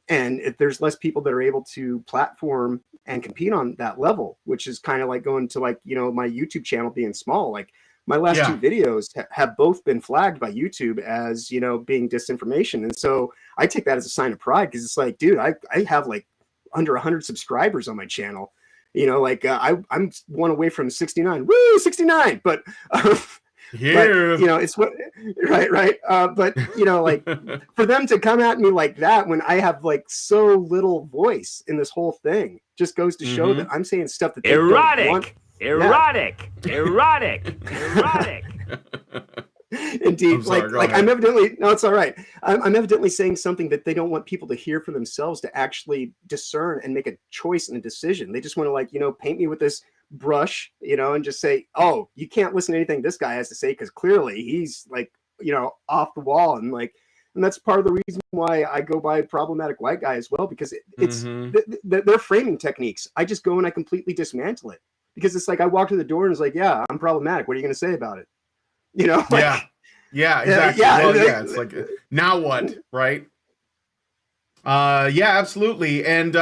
and if there's less people that are able to platform and compete on that level, which is kind of like going to, like, you know, my YouTube channel being small, like my last two videos have both been flagged by YouTube as, you know, being disinformation. And so I take that as a sign of pride, because it's like, dude, I have like under 100 subscribers on my channel. You know, like I'm one away from 69. Woo, 69. But here, but, you know, it's what, right. But, you know, like for them to come at me like that when I have like so little voice in this whole thing just goes to show that I'm saying stuff that they don't want. Erotic. Indeed. I'm evidently, no, it's all right. I'm evidently saying something that they don't want people to hear for themselves to actually discern and make a choice and a decision. They just want to, like, you know, paint me with this brush, you know, and just say, oh, you can't listen to anything this guy has to say because clearly he's, like, you know, off the wall. And like, and that's part of the reason why I go by problematic white guy as well, because it's their framing techniques. I just go and I completely dismantle it, because it's like I walk to the door and it's like, yeah, I'm problematic. What are you going to say about it? You know? Like, yeah, exactly. It's like, now what, right? Yeah, absolutely. And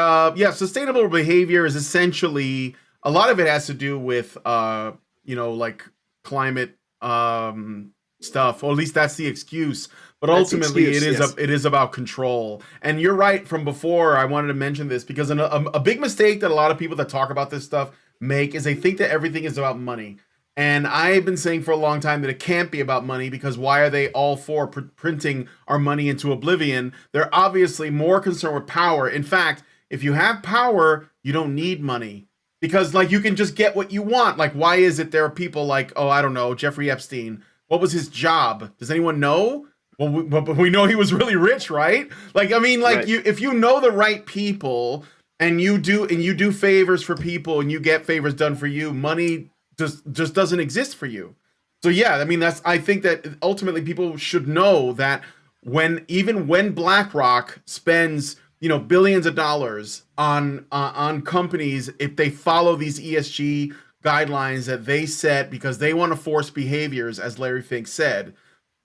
sustainable behavior is essentially, a lot of it has to do with you know, like climate stuff, or at least that's the excuse. But ultimately, it is about control. And you're right from before. I wanted to mention this because a big mistake that a lot of people that talk about this stuff make is they think that everything is about money. And I've been saying for a long time that it can't be about money, because why are they all for printing our money into oblivion? They're obviously more concerned with power. In fact, if you have power, you don't need money, because like you can just get what you want. Like, why is it there are people like, oh, I don't know, Jeffrey Epstein? What was his job? Does anyone know? Well, we know he was really rich, right? Like, I mean, like, right. If you know the right people and you do favors for people and you get favors done for you, money just doesn't exist for you. So yeah, I mean, I think that ultimately people should know that even when BlackRock spends, you know, billions of dollars on companies, if they follow these ESG guidelines that they set because they want to force behaviors, as Larry Fink said,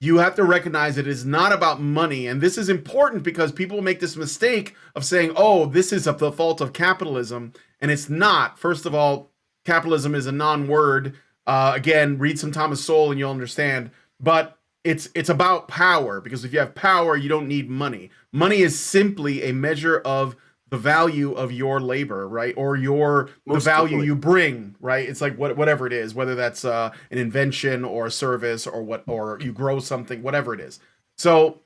you have to recognize it is not about money. And this is important because people make this mistake of saying, oh, this is the fault of capitalism. And it's not. First of all, capitalism is a non-word. Again, read some Thomas Sowell and you'll understand. But it's about power, because if you have power, you don't need money. Money is simply a measure of the value of your labor, right? Or the Most value definitely. you bring, right? It's like whatever it is, whether that's an invention or a service or you grow something, whatever it is. So,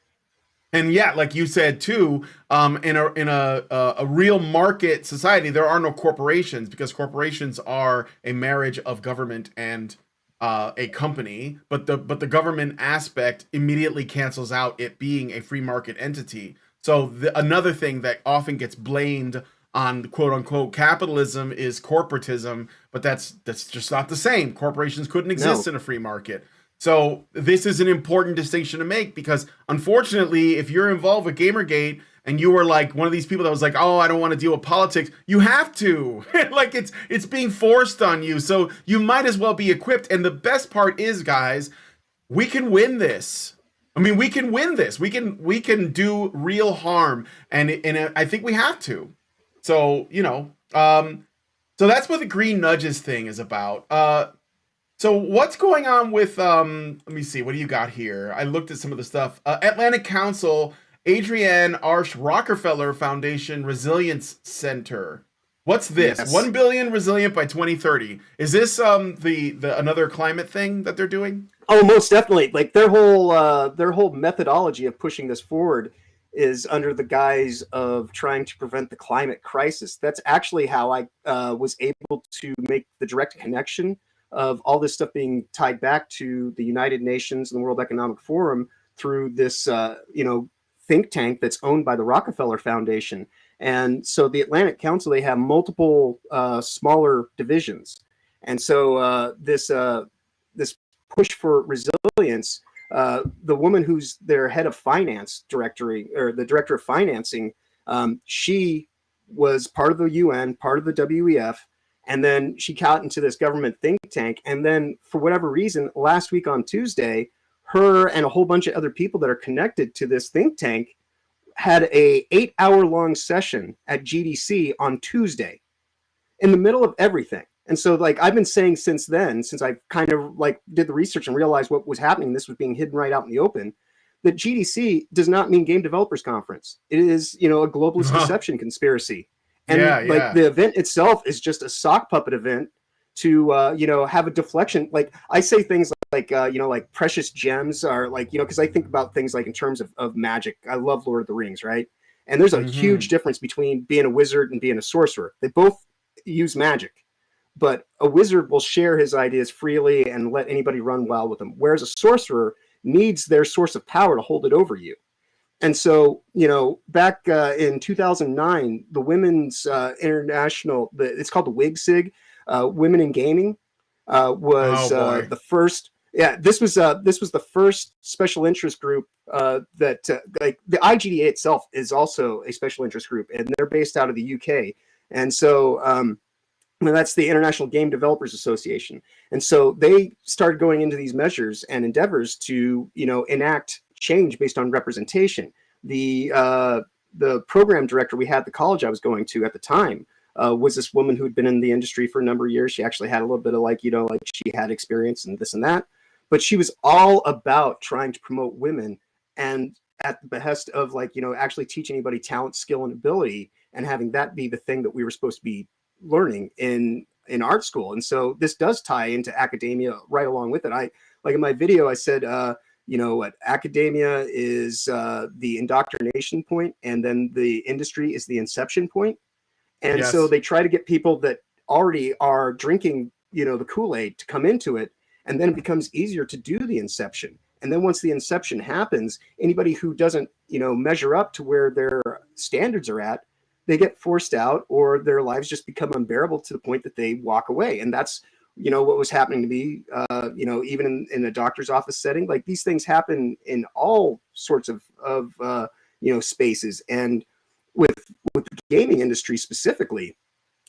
and yeah, like you said too, in a real market society, there are no corporations because corporations are a marriage of government and a company. But the government aspect immediately cancels out it being a free market entity. So another thing that often gets blamed on quote unquote capitalism is corporatism, but that's just not the same. Corporations couldn't exist No. in a free market. So this is an important distinction to make because unfortunately, if you're involved with Gamergate and you were like one of these people that was like, "Oh, I don't want to deal with politics," you have to. Like it's being forced on you. So you might as well be equipped. And the best part is, guys, we can win this. I mean, we can win this. We can do real harm, and I think we have to. So so that's what the green nudges thing is about. So what's going on with let me see, what do you got here? I looked at some of the stuff. Atlantic Council, Adrienne Arsh Rockefeller Foundation Resilience Center. What's this? Yes. 1 billion resilient by 2030. Is this the another climate thing that they're doing? Oh, most definitely. Like their whole methodology of pushing this forward is under the guise of trying to prevent the climate crisis. That's actually how I was able to make the direct connection of all this stuff being tied back to the United Nations and the World Economic Forum through this think tank that's owned by the Rockefeller Foundation. And so the Atlantic Council, they have multiple smaller divisions, and so this push for resilience. The woman who's their head of finance directory or the director of financing, she was part of the UN, part of the WEF, and then she got into this government think tank. And then for whatever reason, last week on Tuesday, her and a whole bunch of other people that are connected to this think tank had a 8-hour long session at GDC on Tuesday in the middle of everything. And so like I've been saying since then, since I kind of like did the research and realized what was happening, this was being hidden right out in the open, that GDC does not mean Game Developers Conference. It is, a globalist deception conspiracy. And like the event itself is just a sock puppet event to have a deflection. Like I say things like like precious gems are like, because I think about things like in terms of magic. I love Lord of the Rings, right? And there's a huge difference between being a wizard and being a sorcerer. They both use magic, but a wizard will share his ideas freely and let anybody run wild with them, whereas a sorcerer needs their source of power to hold it over you. And so, back in 2009, the Women's International, it's called the WIGSIG, Women in Gaming, was the first. Yeah, this was the first special interest group that like the IGDA itself is also a special interest group, and they're based out of the UK. And so that's the International Game Developers Association. And so they started going into these measures and endeavors to, enact change based on representation. The program director we had at the college I was going to at the time was this woman who had been in the industry for a number of years. She actually had a little bit of like she had experience and this and that, but she was all about trying to promote women and at the behest of actually teach anybody talent, skill, and ability, and having that be the thing that we were supposed to be learning in art school. And so this does tie into academia right along with it. I like in my video I said what academia is the indoctrination point, and then the industry is the inception point. And so they try to get people that already are drinking the Kool-Aid to come into it, and then it becomes easier to do the inception. And then once the inception happens, anybody who doesn't measure up to where their standards are at, they get forced out, or their lives just become unbearable to the point that they walk away. And that's, what was happening to me, even in a doctor's office setting. Like these things happen in all sorts of spaces. And with the gaming industry specifically,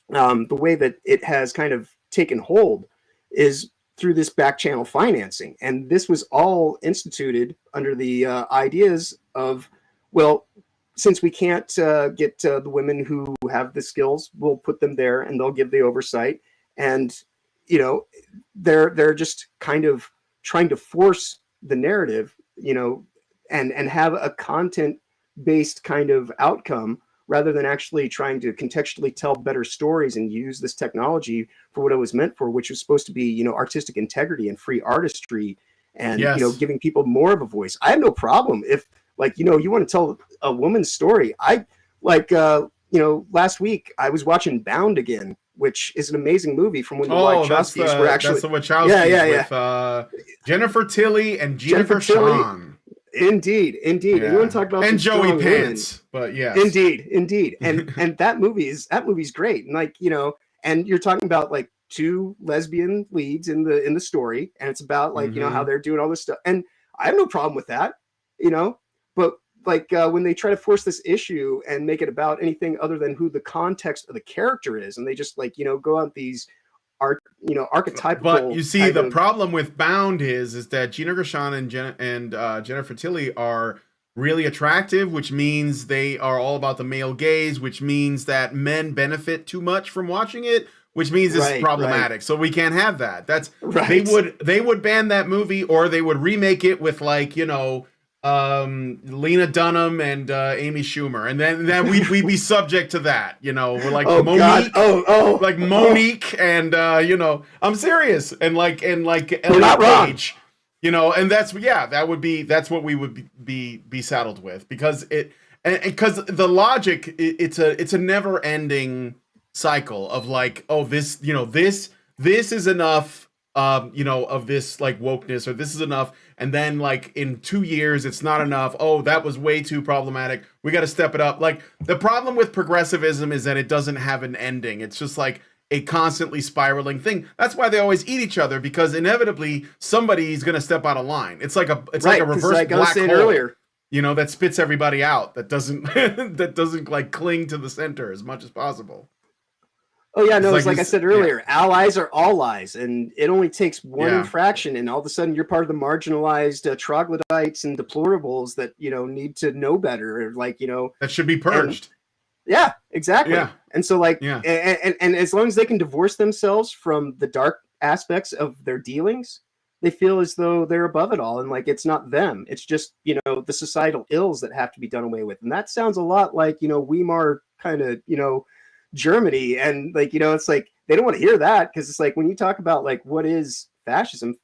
the way that it has kind of taken hold is through this back channel financing. And this was all instituted under the ideas of, well, since we can't get the women who have the skills, we'll put them there and they'll give the oversight. And, they're just kind of trying to force the narrative, and have a content based kind of outcome rather than actually trying to contextually tell better stories and use this technology for what it was meant for, which was supposed to be, artistic integrity and free artistry and, Yes. giving people more of a voice. I have no problem if, like, you want to tell a woman's story. Last week I was watching Bound again, which is an amazing movie from when the Oh, that's Wachowskis were actually the Wachowskis with Jennifer Tilly and Jennifer Shan. Indeed. Yeah. And you want to talk about and some Joey strong Pants, women. but yes, indeed, and that movie's great, and like and you're talking about like two lesbian leads in the story, and it's about like how they're doing all this stuff, and I have no problem with that, but like when they try to force this issue and make it about anything other than who the context of the character is, and they just like go out these archetypal. But you see, the problem with Bound is that Gina Gershon and Jennifer Tilly are really attractive, which means they are all about the male gaze, which means that men benefit too much from watching it, which means it's problematic. So we can't have that. That's they would ban that movie, or they would remake it with like Lena Dunham and Amy Schumer, and then we'd be subject to that. We're like Monique, like Monique, and I'm serious, and like we're not wrong. And that's what we would be saddled with, because because the logic, it's a never ending cycle of like, oh, this is enough, of this like wokeness, or this is enough. And then like in 2 years, it's not enough. Oh, that was way too problematic. We got to step it up. Like the problem with progressivism is that it doesn't have an ending. It's just like a constantly spiraling thing. That's why they always eat each other, because inevitably somebody's going to step out of line. It's like a reverse black hole earlier, that spits everybody out. That doesn't like cling to the center as much as possible. Oh yeah, no, it's like I said earlier, allies are all lies, and it only takes one infraction, and all of a sudden you're part of the marginalized troglodytes and deplorables that need to know better, like that should be purged. Yeah, exactly. Yeah. And so like, and as long as they can divorce themselves from the dark aspects of their dealings, they feel as though they're above it all, and like it's not them. It's just the societal ills that have to be done away with, and that sounds a lot like Weimar kind of Germany, and like it's like they don't want to hear that, because it's like when you talk about like what is fascism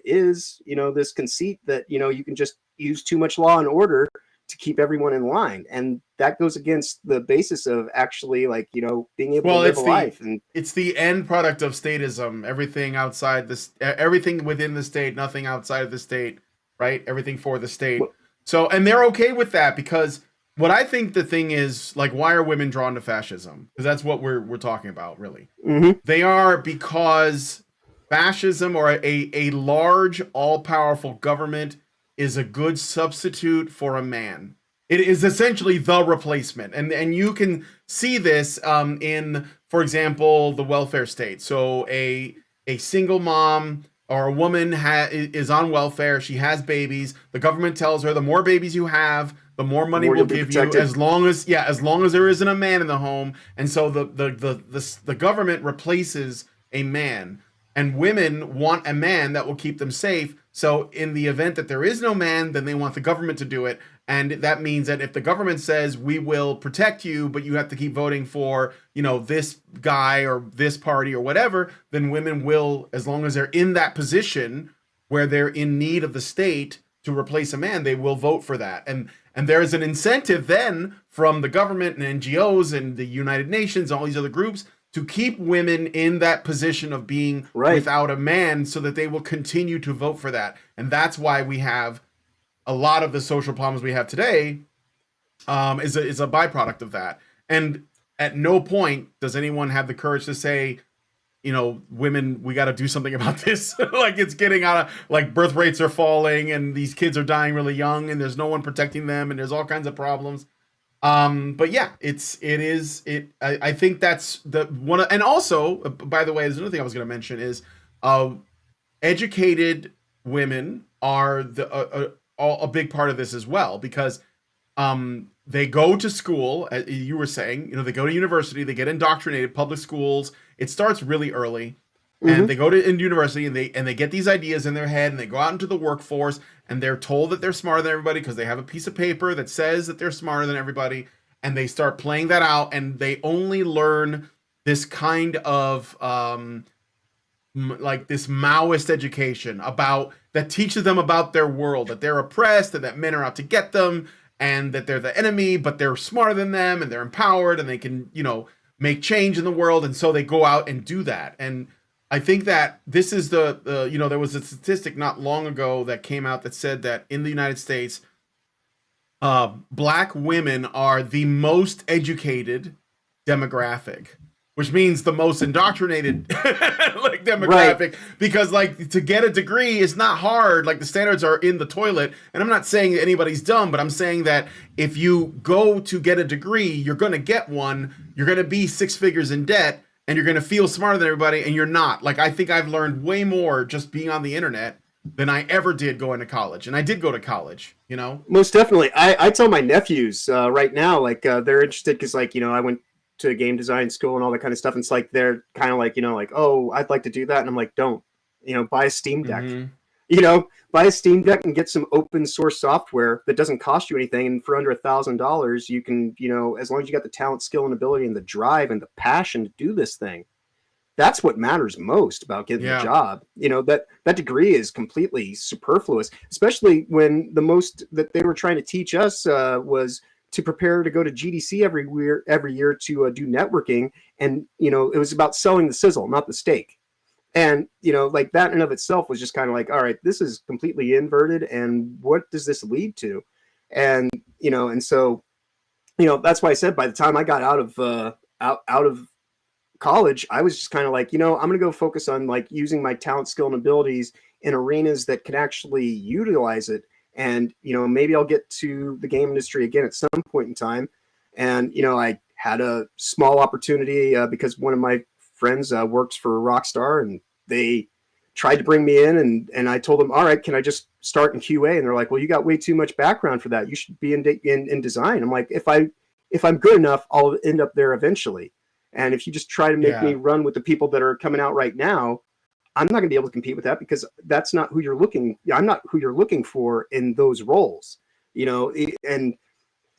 is this conceit that you can just use too much law and order to keep everyone in line, and that goes against the basis of actually like being able to live a life. And it's the end product of statism. Everything outside this, everything within the state, nothing outside of the state, right? Everything for the state. So, and they're okay with that, because what I think the thing is, like, why are women drawn to fascism? Because that's what we're talking about, really. Mm-hmm. They are because fascism, or a large, all-powerful government, is a good substitute for a man. It is essentially the replacement. And you can see this in, for example, the welfare state. So a single mom or a woman is on welfare. She has babies. The government tells her the more babies you have, the more money we'll give you, as long as there isn't a man in the home. And so the government replaces a man, and women want a man that will keep them safe. So in the event that there is no man, then they want the government to do it. And that means that if the government says we will protect you, but you have to keep voting for, this guy or this party or whatever, then women will, as long as they're in that position where they're in need of the state to replace a man, they will vote for that. And there's an incentive then from the government and NGOs and the United Nations, all these other groups, to keep women in that position of being without a man, so that they will continue to vote for that. And that's why we have a lot of the social problems we have today is a byproduct of that. And at no point does anyone have the courage to say, women, we got to do something about this. Like, it's getting out of, like, birth rates are falling, and these kids are dying really young, and there's no one protecting them, and there's all kinds of problems. But yeah, I think that's the one. And also, by the way, there's another thing I was going to mention is, educated women are a big part of this as well, because, they go to school, as you were saying, they go to university, they get indoctrinated, public schools. It starts really early, and they go to university, and they get these ideas in their head, and they go out into the workforce, and they're told that they're smarter than everybody because they have a piece of paper that says that they're smarter than everybody. and they start playing that out, and they only learn this kind of like this Maoist education about that teaches them about their world, that they're oppressed and that men are out to get them and that they're the enemy, but they're smarter than them and they're empowered and they can, make change in the world. And so they go out and do that. And I think that this is there was a statistic not long ago that came out that said that in the United States, black women are the most educated demographic, which means the most indoctrinated like demographic, right? Because like to get a degree is not hard. Like the standards are in the toilet. And I'm not saying that anybody's dumb, but I'm saying that if you go to get a degree, you're going to get one, you're going to be 6 figures in debt, and you're going to feel smarter than everybody, and you're not. Like I think I've learned way more just being on the internet than I ever did going to college. And I did go to college, Most definitely. I tell my nephews right now, like they're interested because like, I went to game design school and all that kind of stuff. And it's like, they're kind of like, like, oh, I'd like to do that. And I'm like, don't, buy a Steam Deck, buy a Steam Deck and get some open source software that doesn't cost you anything. And for under $1,000, you can, as long as you got the talent, skill, and ability and the drive and the passion to do this thing, that's what matters most about getting a job. That degree is completely superfluous, especially when the most that they were trying to teach us was to prepare to go to GDC every year to do networking. And, it was about selling the sizzle, not the steak. And, like that in and of itself was just kind of like, all right, this is completely inverted. And what does this lead to? And, and so, that's why I said by the time I got out of college, I was just kind of like, I'm going to go focus on like using my talent, skill, and abilities in arenas that can actually utilize it. And, maybe I'll get to the game industry again at some point in time. And, I had a small opportunity because one of my friends works for Rockstar, and they tried to bring me in, and I told them, all right, can I just start in QA? And they're like, well, you got way too much background for that. You should be in design. I'm like, if I'm good enough, I'll end up there eventually. And if you just try to make me run with the people that are coming out right now, I'm not going to be able to compete with that because that's not who you're looking. I'm not who you're looking for in those roles,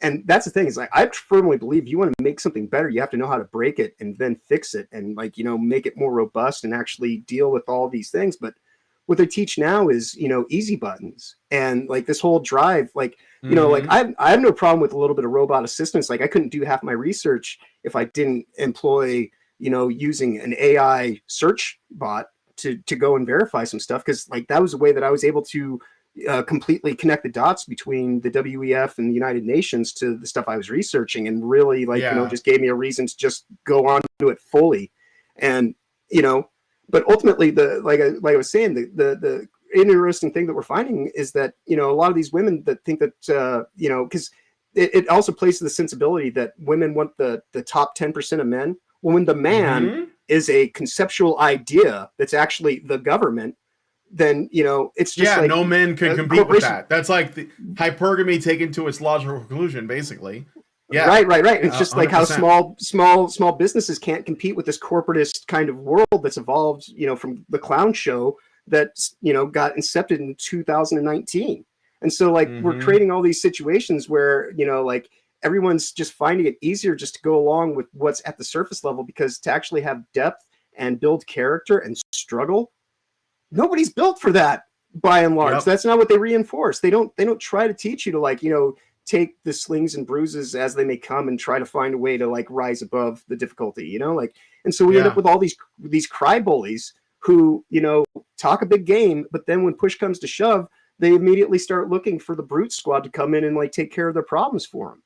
and that's the thing is like, I firmly believe you want to make something better, you have to know how to break it and then fix it and like, make it more robust and actually deal with all these things. But what they teach now is, easy buttons and like this whole drive, like, like I have no problem with a little bit of robot assistance. Like I couldn't do half my research if I didn't employ, using an AI search bot to go and verify some stuff. Cause like that was a way that I was able to completely connect the dots between the WEF and the United Nations to the stuff I was researching, and really like, just gave me a reason to just go on to it fully. And, but ultimately like I was saying, the interesting thing that we're finding is that, a lot of these women that think that, cause it also plays to the sensibility that women want the top 10% of men. Well, when the man is a conceptual idea that's actually the government, then it's just like no men can compete with that. That's like the hypergamy taken to its logical conclusion, basically. Yeah, right. It's just 100%. Like how small businesses can't compete with this corporatist kind of world that's evolved, from the clown show that got incepted in 2019. And so like we're creating all these situations where like everyone's just finding it easier just to go along with what's at the surface level, because to actually have depth and build character and struggle, nobody's built for that by and large. That's not what they reinforce. They don't try to teach you to like, take the slings and bruises as they may come and try to find a way to like rise above the difficulty, like, and so we end up with all these cry bullies who, talk a big game, but then when push comes to shove, they immediately start looking for the brute squad to come in and like take care of their problems for them,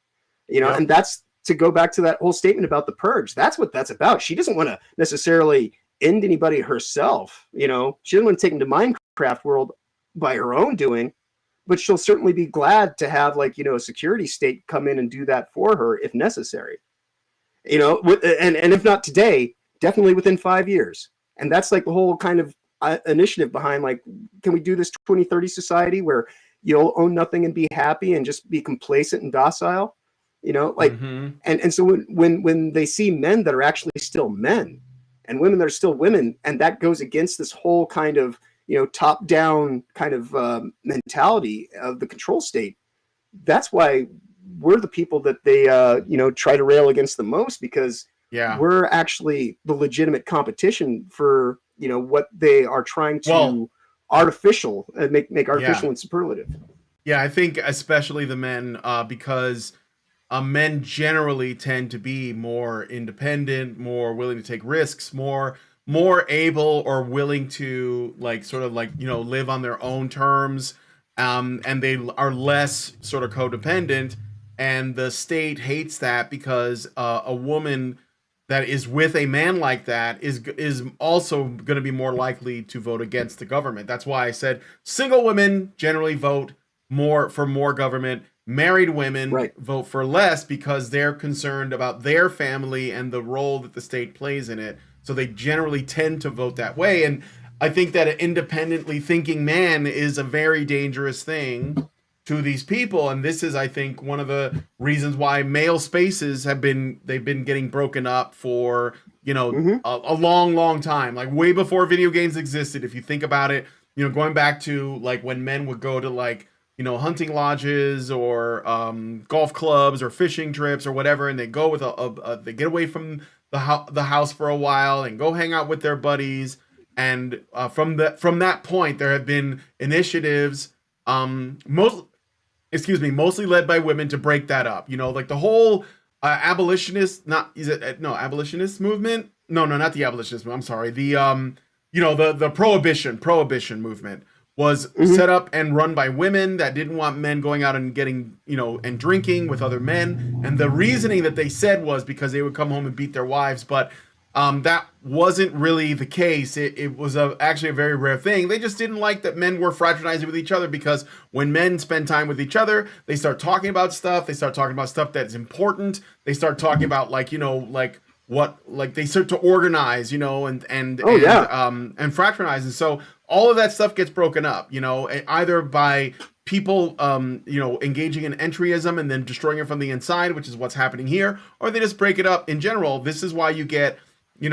and that's to go back to that whole statement about the purge. That's what that's about. She doesn't want to necessarily end anybody herself. She doesn't want to take them to Minecraft world by her own doing, but she'll certainly be glad to have like, a security state come in and do that for her if necessary, and if not today, definitely within 5 years. And that's like the whole kind of initiative behind like, can we do this 2030 society where you'll own nothing and be happy and just be complacent and docile, and so when they see men that are actually still men and women that are still women, and that goes against this whole kind of, top down kind of mentality of the control state. That's why we're the people that they try to rail against the most, because Yeah. we're actually the legitimate competition for what they are trying Well, to artificial and make yeah. artificial and superlative. Yeah, I think especially the men, because men generally tend to be more independent, more willing to take risks, more able or willing to like sort of like live on their own terms, and they are less sort of codependent. And the state hates that because a woman that is with a man like that is also going to be more likely to vote against the government. That's why I said single women generally vote more government. Married women Right. vote for less because they're concerned about their family and the role that the state plays in it. So they generally tend to vote that way. And I think that an independently thinking man is a very dangerous thing to these people. And this is, I think, one of the reasons why male spaces they've been getting broken up for, Mm-hmm. a long, long time, like way before video games existed. If you think about it, going back to like when men would go to like, hunting lodges or golf clubs or fishing trips or whatever, and they go with they get away from the house for a while and go hang out with their buddies. And from that point, there have been initiatives, mostly led by women, to break that up. Like the whole abolitionist, not is it no abolitionist movement? No, not the abolitionist movement. I'm sorry. The prohibition movement was Mm-hmm. set up and run by women that didn't want men going out and getting, and drinking with other men. And the reasoning that they said was because they would come home and beat their wives. But that wasn't really the case. It was actually a very rare thing. They just didn't like that men were fraternizing with each other, because when men spend time with each other, they start talking about stuff. They start talking about stuff that's important. They start talking about like they start to organize, Oh yeah. and fraternize. And so all of that stuff gets broken up, either by people, engaging in entryism and then destroying it from the inside, which is what's happening here, or they just break it up in general. This is why you get, as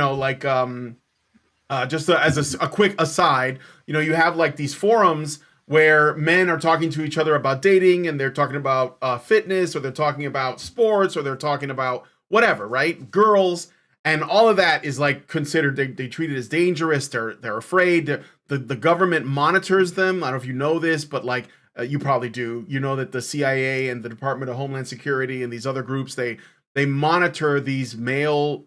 a quick aside, you have like these forums where men are talking to each other about dating, and they're talking about fitness, or they're talking about sports, or they're talking about whatever, right? Girls. And all of that is like considered, they treat it as dangerous. They're afraid. The government monitors them. I don't know if you know this, but like you probably do. You know that the CIA and the Department of Homeland Security and these other groups, they monitor these majority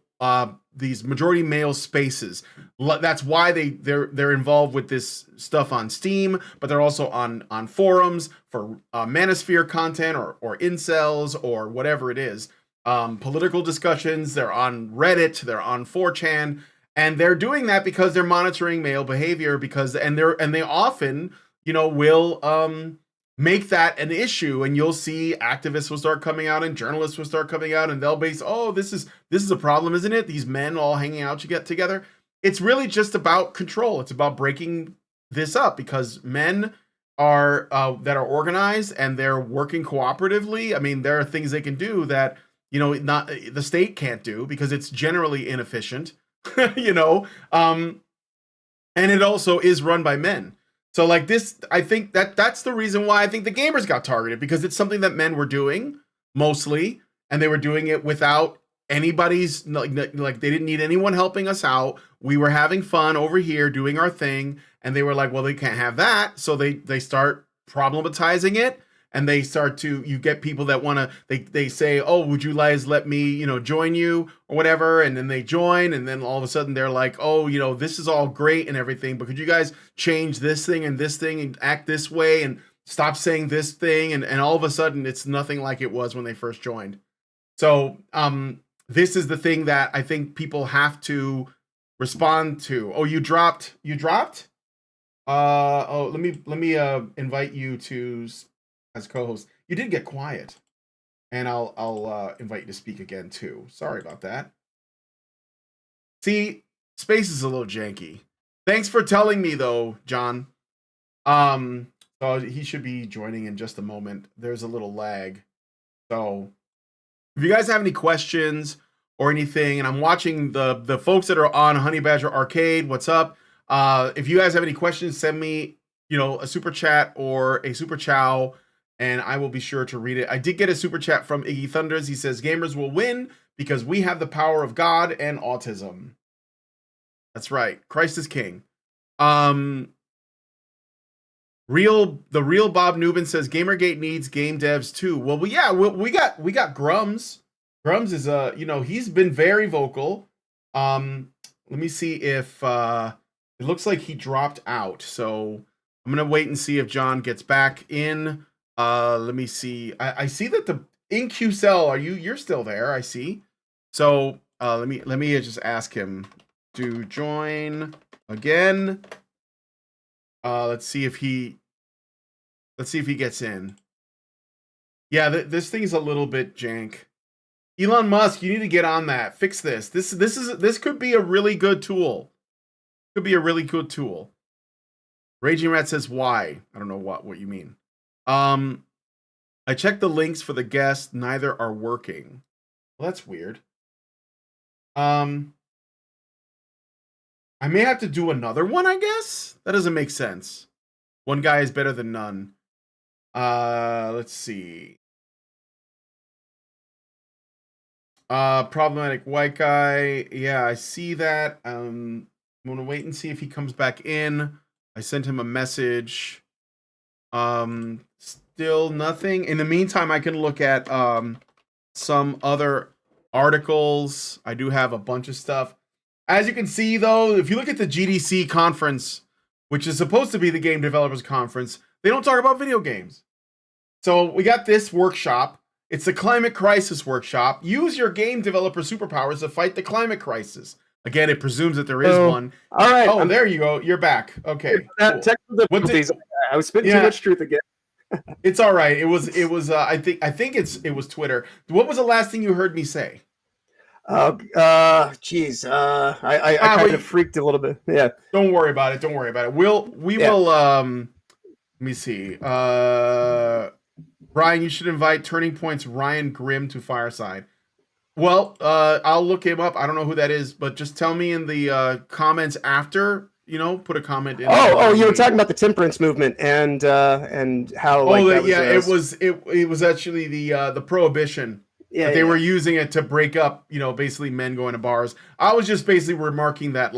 male spaces. That's why they're involved with this stuff on Steam, but they're also on forums for manosphere content or incels or whatever it is. Political discussions. They're on Reddit. They're on 4chan, and they're doing that because they're monitoring male behavior. And they often, will make that an issue, and you'll see activists will start coming out and journalists will start coming out, and they'll base, oh, this is a problem, isn't it? These men all hanging out to get together. It's really just about control. It's about breaking this up, because men are that are organized and they're working cooperatively. I mean, there are things they can do that not the state can't do, because it's generally inefficient, and it also is run by men. So like this, I think that's the reason why I think the gamers got targeted, because it's something that men were doing mostly, and they were doing it without anybody's like they didn't need anyone helping us out. We were having fun over here doing our thing, and they were like, well, they can't have that, so they start problematizing it. And they start to, you get people that want to, they say, oh, would you guys let me, join you or whatever? And then they join, and then all of a sudden they're like, oh, this is all great and everything, but could you guys change this thing and act this way and stop saying this thing? And all of a sudden it's nothing like it was when they first joined. So this is the thing that I think people have to respond to. Oh, you dropped? Let me invite you to as co-host. You did get quiet, and I'll invite you to speak again too. Sorry about that. See, space is a little janky. Thanks for telling me though, John. So he should be joining in just a moment. There's a little lag. So if you guys have any questions or anything, and I'm watching the folks that are on Honey Badger Arcade, what's up? If you guys have any questions, send me, a super chat or a super chow and I will be sure to read it. I did get a super chat from Iggy Thunders. He says, gamers will win because we have the power of God and autism. That's right. Christ is king. The real Bob Newman says GamerGate needs game devs too. Well, we got Grums. Grums is he's been very vocal. Let me see if it looks like he dropped out. So I'm gonna wait and see if John gets back in. Let me see. I see that the in QCell, you're still there, I see. So let me just ask him to join again. Let's see if he gets in. Yeah, this thing's a little bit jank. Elon Musk, you need to get on that. Fix this. This could be a really good tool. Could be a really good tool. Raging Rat says why? I don't know what you mean. I checked the links for the guests. Neither are working. Well, that's weird. I may have to do another one, I guess? That doesn't make sense. One guy is better than none. Let's see. Problematic white guy. Yeah, I see that. I'm gonna wait and see if he comes back in. I sent him a message. Still nothing. In the meantime, I can look at some other articles. I do have a bunch of stuff. As you can see, though, if you look at the GDC conference, which is supposed to be the Game Developers Conference, they don't talk about video games. So we got this workshop. It's the Climate Crisis Workshop. Use your game developer superpowers to fight the climate crisis. Again, it presumes that there is one. All right. Oh, there you go. You're back. Okay. Cool. Technical difficulties. I was spitting too much truth again. It's all right. It was. I think it was Twitter. What was the last thing you heard me say? Geez. I kind of freaked a little bit. Yeah. Don't worry about it. We will. Let me see. Brian, you should invite Turning Point's Ryan Grimm to Fireside. Well, I'll look him up. I don't know who that is, but just tell me in the comments after. Put a comment in. You were talking about the temperance movement and how. It was actually the prohibition. Yeah, they were using it to break up, basically men going to bars. I was just basically remarking that,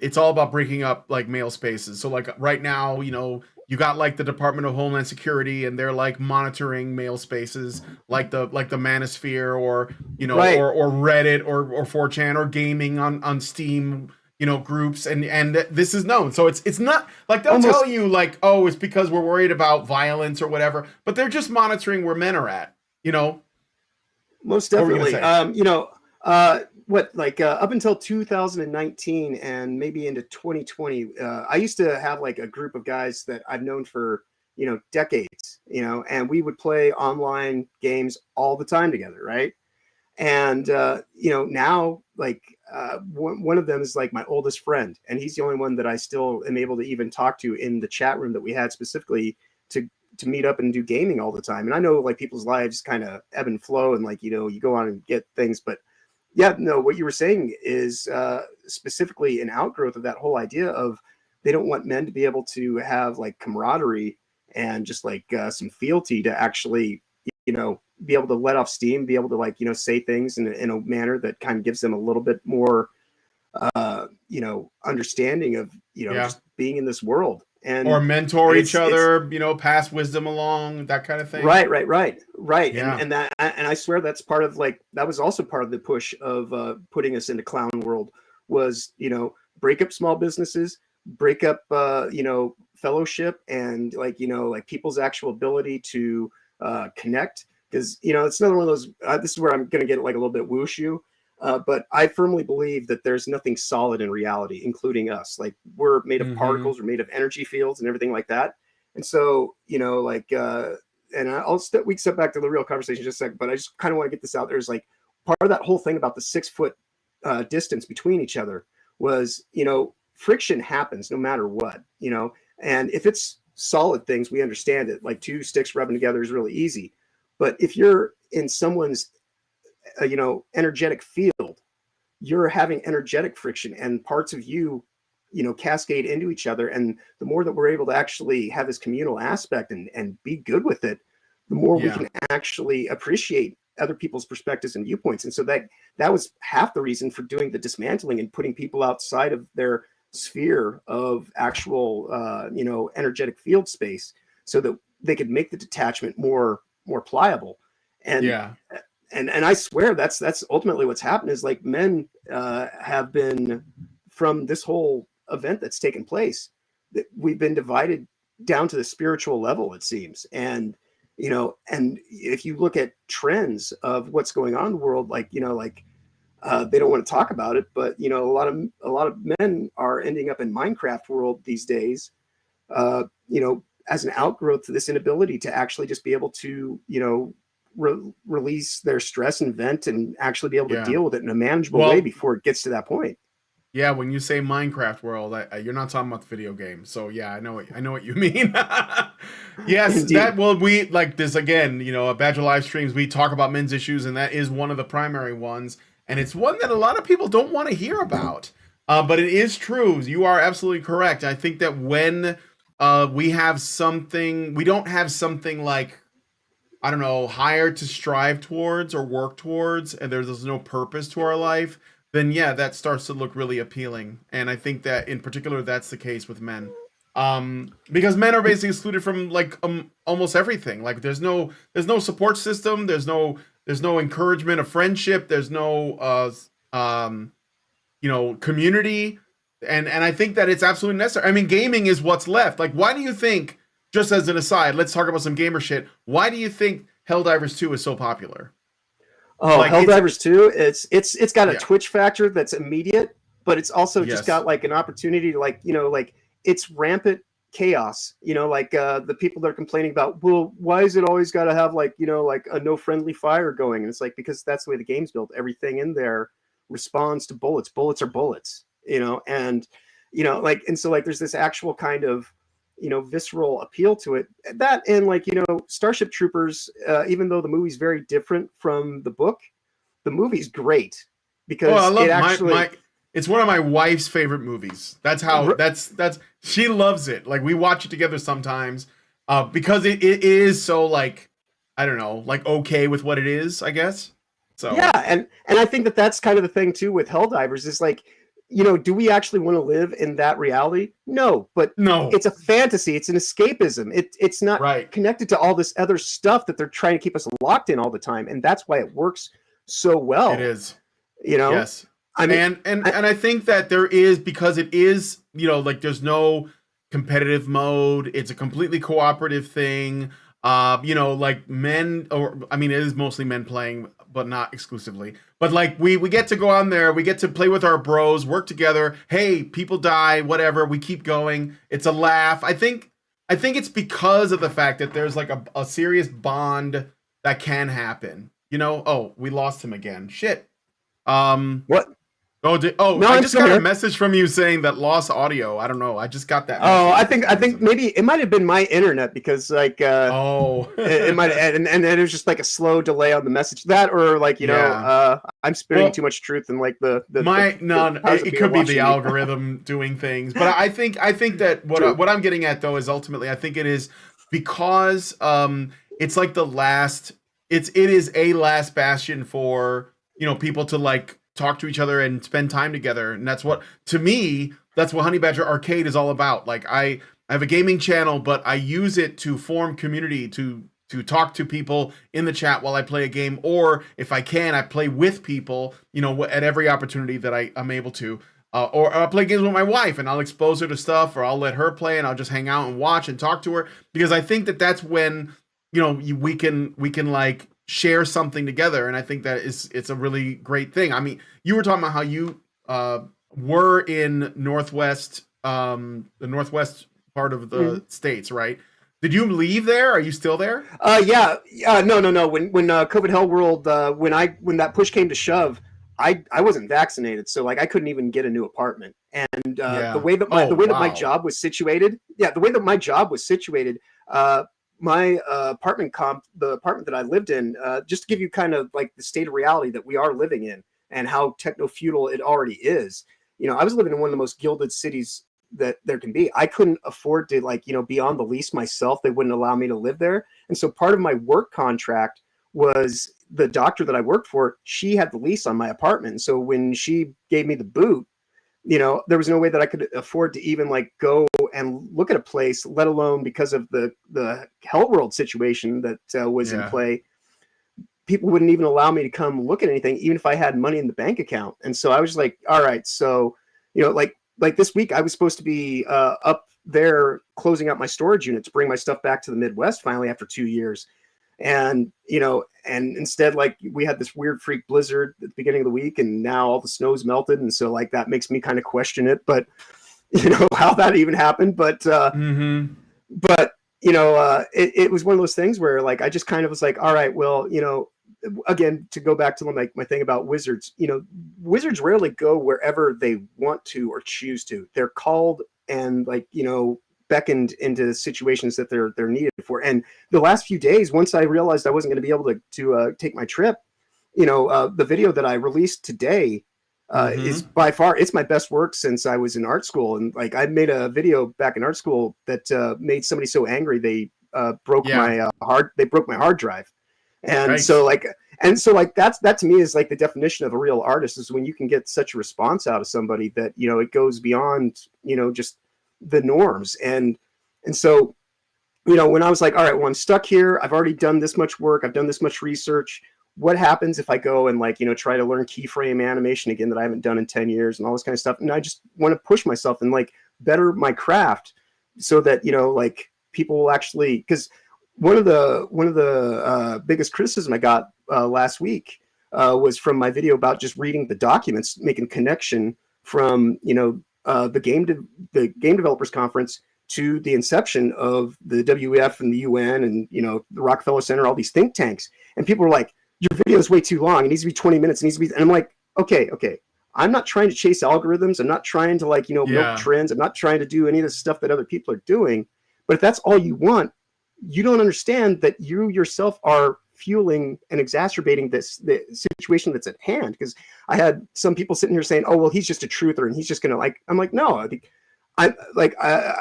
it's all about breaking up like male spaces. So right now, you got the Department of Homeland Security, and they're monitoring male spaces, like the Manosphere, or right. or Reddit, or 4chan, or gaming on Steam, groups, and this is known. So it's not they'll tell you it's because we're worried about violence or whatever, but they're just monitoring where men are at. Most definitely. Up until 2019 and maybe into 2020, I used to have a group of guys that I've known for decades, and we would play online games all the time together, right? And now one of them is my oldest friend, and he's the only one that I still am able to even talk to in the chat room that we had specifically to meet up and do gaming all the time. And I know people's lives kind of ebb and flow, and you go on and get things, but yeah, no, what you were saying is specifically an outgrowth of that whole idea of they don't want men to be able to have camaraderie and just some fealty to actually, be able to let off steam, be able to say things in a manner that kind of gives them a little bit more, understanding of, just being in this world. Or mentor each other, pass wisdom along, that kind of thing. Right. Yeah. And I swear that's part of that was also part of the push of putting us into clown world was, break up small businesses, break up, fellowship, and people's actual ability to connect. Because, it's another one of those, this is where I'm going to get a little bit whooshu. But I firmly believe that there's nothing solid in reality, including us. We're made of particles, we're made of energy fields and everything like that. And so, and we step back to the real conversation just a second, but I just kind of want to get this out there. Is part of that whole thing about the 6 foot distance between each other was, friction happens no matter what, and if it's solid things, we understand it. 2 sticks rubbing together is really easy. But if you're in someone's energetic field, you're having energetic friction, and parts of you cascade into each other. And the more that we're able to actually have this communal aspect and be good with it, the more we Yeah. can actually appreciate other people's perspectives and viewpoints. And so that was half the reason for doing the dismantling and putting people outside of their sphere of actual, energetic field space, so that they could make the detachment more pliable. And Yeah. and I swear that's ultimately what's happened, is like men have been, from this whole event that's taken place, that we've been divided down to the spiritual level, it seems. And and if you look at trends of what's going on in the world, they don't want to talk about it, but a lot of men are ending up in Minecraft world these days, as an outgrowth to this inability to actually just be able to release their stress and vent and actually be able to Yeah. deal with it in a manageable Well, way before it gets to that point. yeah, when you say Minecraft world, you're not talking about the video game. So yeah, I know what you mean. Yes, Indeed. we like this again. At Badger live streams, we talk about men's issues, and that is one of the primary ones, and it's one that a lot of people don't want to hear about. But it is true. You are absolutely correct. I think that when we don't have something like, I don't know, higher to strive towards or work towards, and there's no purpose to our life, then yeah, that starts to look really appealing. And I think that in particular, that's the case with men. Because men are basically excluded from like almost everything. Like there's no support system. There's no encouragement of friendship. There's no community. And I think that it's absolutely necessary. I mean, gaming is what's left. Like, why do you think? Just as an aside, let's talk about some gamer shit. Why do you think Helldivers 2 is so popular? Oh, Like Helldivers 2, it's got a Yeah. Twitch factor that's immediate, but it's also just Yes. got like an opportunity to it's rampant chaos. The people that are complaining about, well, why is it always got to have like a no friendly fire going? And it's like, because that's the way the game's built. Everything in there responds to bullets. Bullets are bullets. And so there's this actual kind of visceral appeal to it. That and Starship Troopers, even though the movie's very different from the book, the movie's great Oh, I because love it actually my it's one of my wife's favorite movies. That's how that's she loves it. Like we watch it together sometimes because it is so like, I don't know, like okay with what it is, I guess. So yeah. And I think that that's kind of the thing too with Helldivers is like, do we actually want to live in that reality? No, but no, it's a fantasy. It's an escapism. It's not right. connected to all this other stuff that they're trying to keep us locked in all the time, and that's why it works so It well. is. You know, Yes. I mean, And I think that there is, because it is, like there's no competitive mode. It's a completely cooperative thing. Like men, or I mean, it is mostly men playing, but not exclusively. But like we get to go on there, we get to play with our bros, work together. Hey, people die, whatever. We keep going. It's a laugh. I think it's because of the fact that there's like a serious bond that can happen. Oh, we lost him again. Shit. what? No, I I'm just still got a here. message from you saying that lost audio. I don't know. I just got that Oh, message. I think maybe it might have been my internet because Oh. it might and it was just like a slow delay on the message, that or Yeah. I'm spitting Well, too much truth and like the powers that it be are could be the watching me. algorithm doing things. But I think that True. what I'm getting at though is ultimately I think it is because it's like the last it is a last bastion for, people to like talk to each other and spend time together. And that's what, to me, that's what Honey Badger Arcade is all about. Like I have a gaming channel, but I use it to form community, to talk to people in the chat while I play a game, or if I can, I play with people, at every opportunity that I'm able to. Or I'll play games with my wife and I'll expose her to stuff, or I'll let her play and I'll just hang out and watch and talk to her, because I think that that's when we can like share something together, and I think that it's a really great thing. I mean, you were talking about how you were in the northwest part of the states, right? Did you leave there? Are you still there? No. When COVID Hell World, when that push came to shove, I wasn't vaccinated, so like I couldn't even get a new apartment. And the Yeah. way that Oh, my wow. job was situated, my the apartment that I lived in, just to give you kind of like the state of reality that we are living in and how techno feudal it already is. I was living in one of the most gilded cities that there can be. I couldn't afford to be on the lease myself. They wouldn't allow me to live there. And so part of my work contract was the doctor that I worked for, she had the lease on my apartment. And so when she gave me the boot, there was no way that I could afford to even go and look at a place, let alone because of the Hell World situation that was in play. People wouldn't even allow me to come look at anything, even if I had money in the bank account. And so I was like, all right, so, like this week I was supposed to be up there closing out my storage unit to bring my stuff back to the Midwest finally after 2 years. And, and instead, we had this weird freak blizzard at the beginning of the week, and now all the snow's melted. And so that makes me kind of question it, but how that even happened. But, but, it was one of those things where I just kind of was like, all right, well, again, to go back to my thing about wizards, wizards rarely go wherever they want to or choose to. They're called and beckoned into situations that they're needed for. And the last few days, once I realized I wasn't going to be able to take my trip, the video that I released today is by far, it's my best work since I was in art school. And I made a video back in art school that made somebody so angry they broke my hard drive. And Nice. so that to me is the definition of a real artist, is when you can get such a response out of somebody that it goes beyond just the norms. And so when I was like, all right, well, I'm stuck here, I've already done this much work, I've done this much research, what happens if I go and try to learn keyframe animation again that I haven't done in 10 years and all this kind of stuff? And I just want to push myself and better my craft so that people will actually, because one of the biggest criticism I got last week was from my video about just reading the documents, making connection from the game developers conference to the inception of the WEF and the UN and the Rockefeller Center, all these think tanks. And people were like, your video is way too long, it needs to be 20 minutes, it needs to be, and I'm like, okay, I'm not trying to chase algorithms, I'm not trying to milk trends, I'm not trying to do any of the stuff that other people are doing. But if that's all you want, you don't understand that you yourself are fueling and exacerbating the situation that's at hand. Because I had some people sitting here saying, oh, well, he's just a truther and he's just gonna I'm like, no,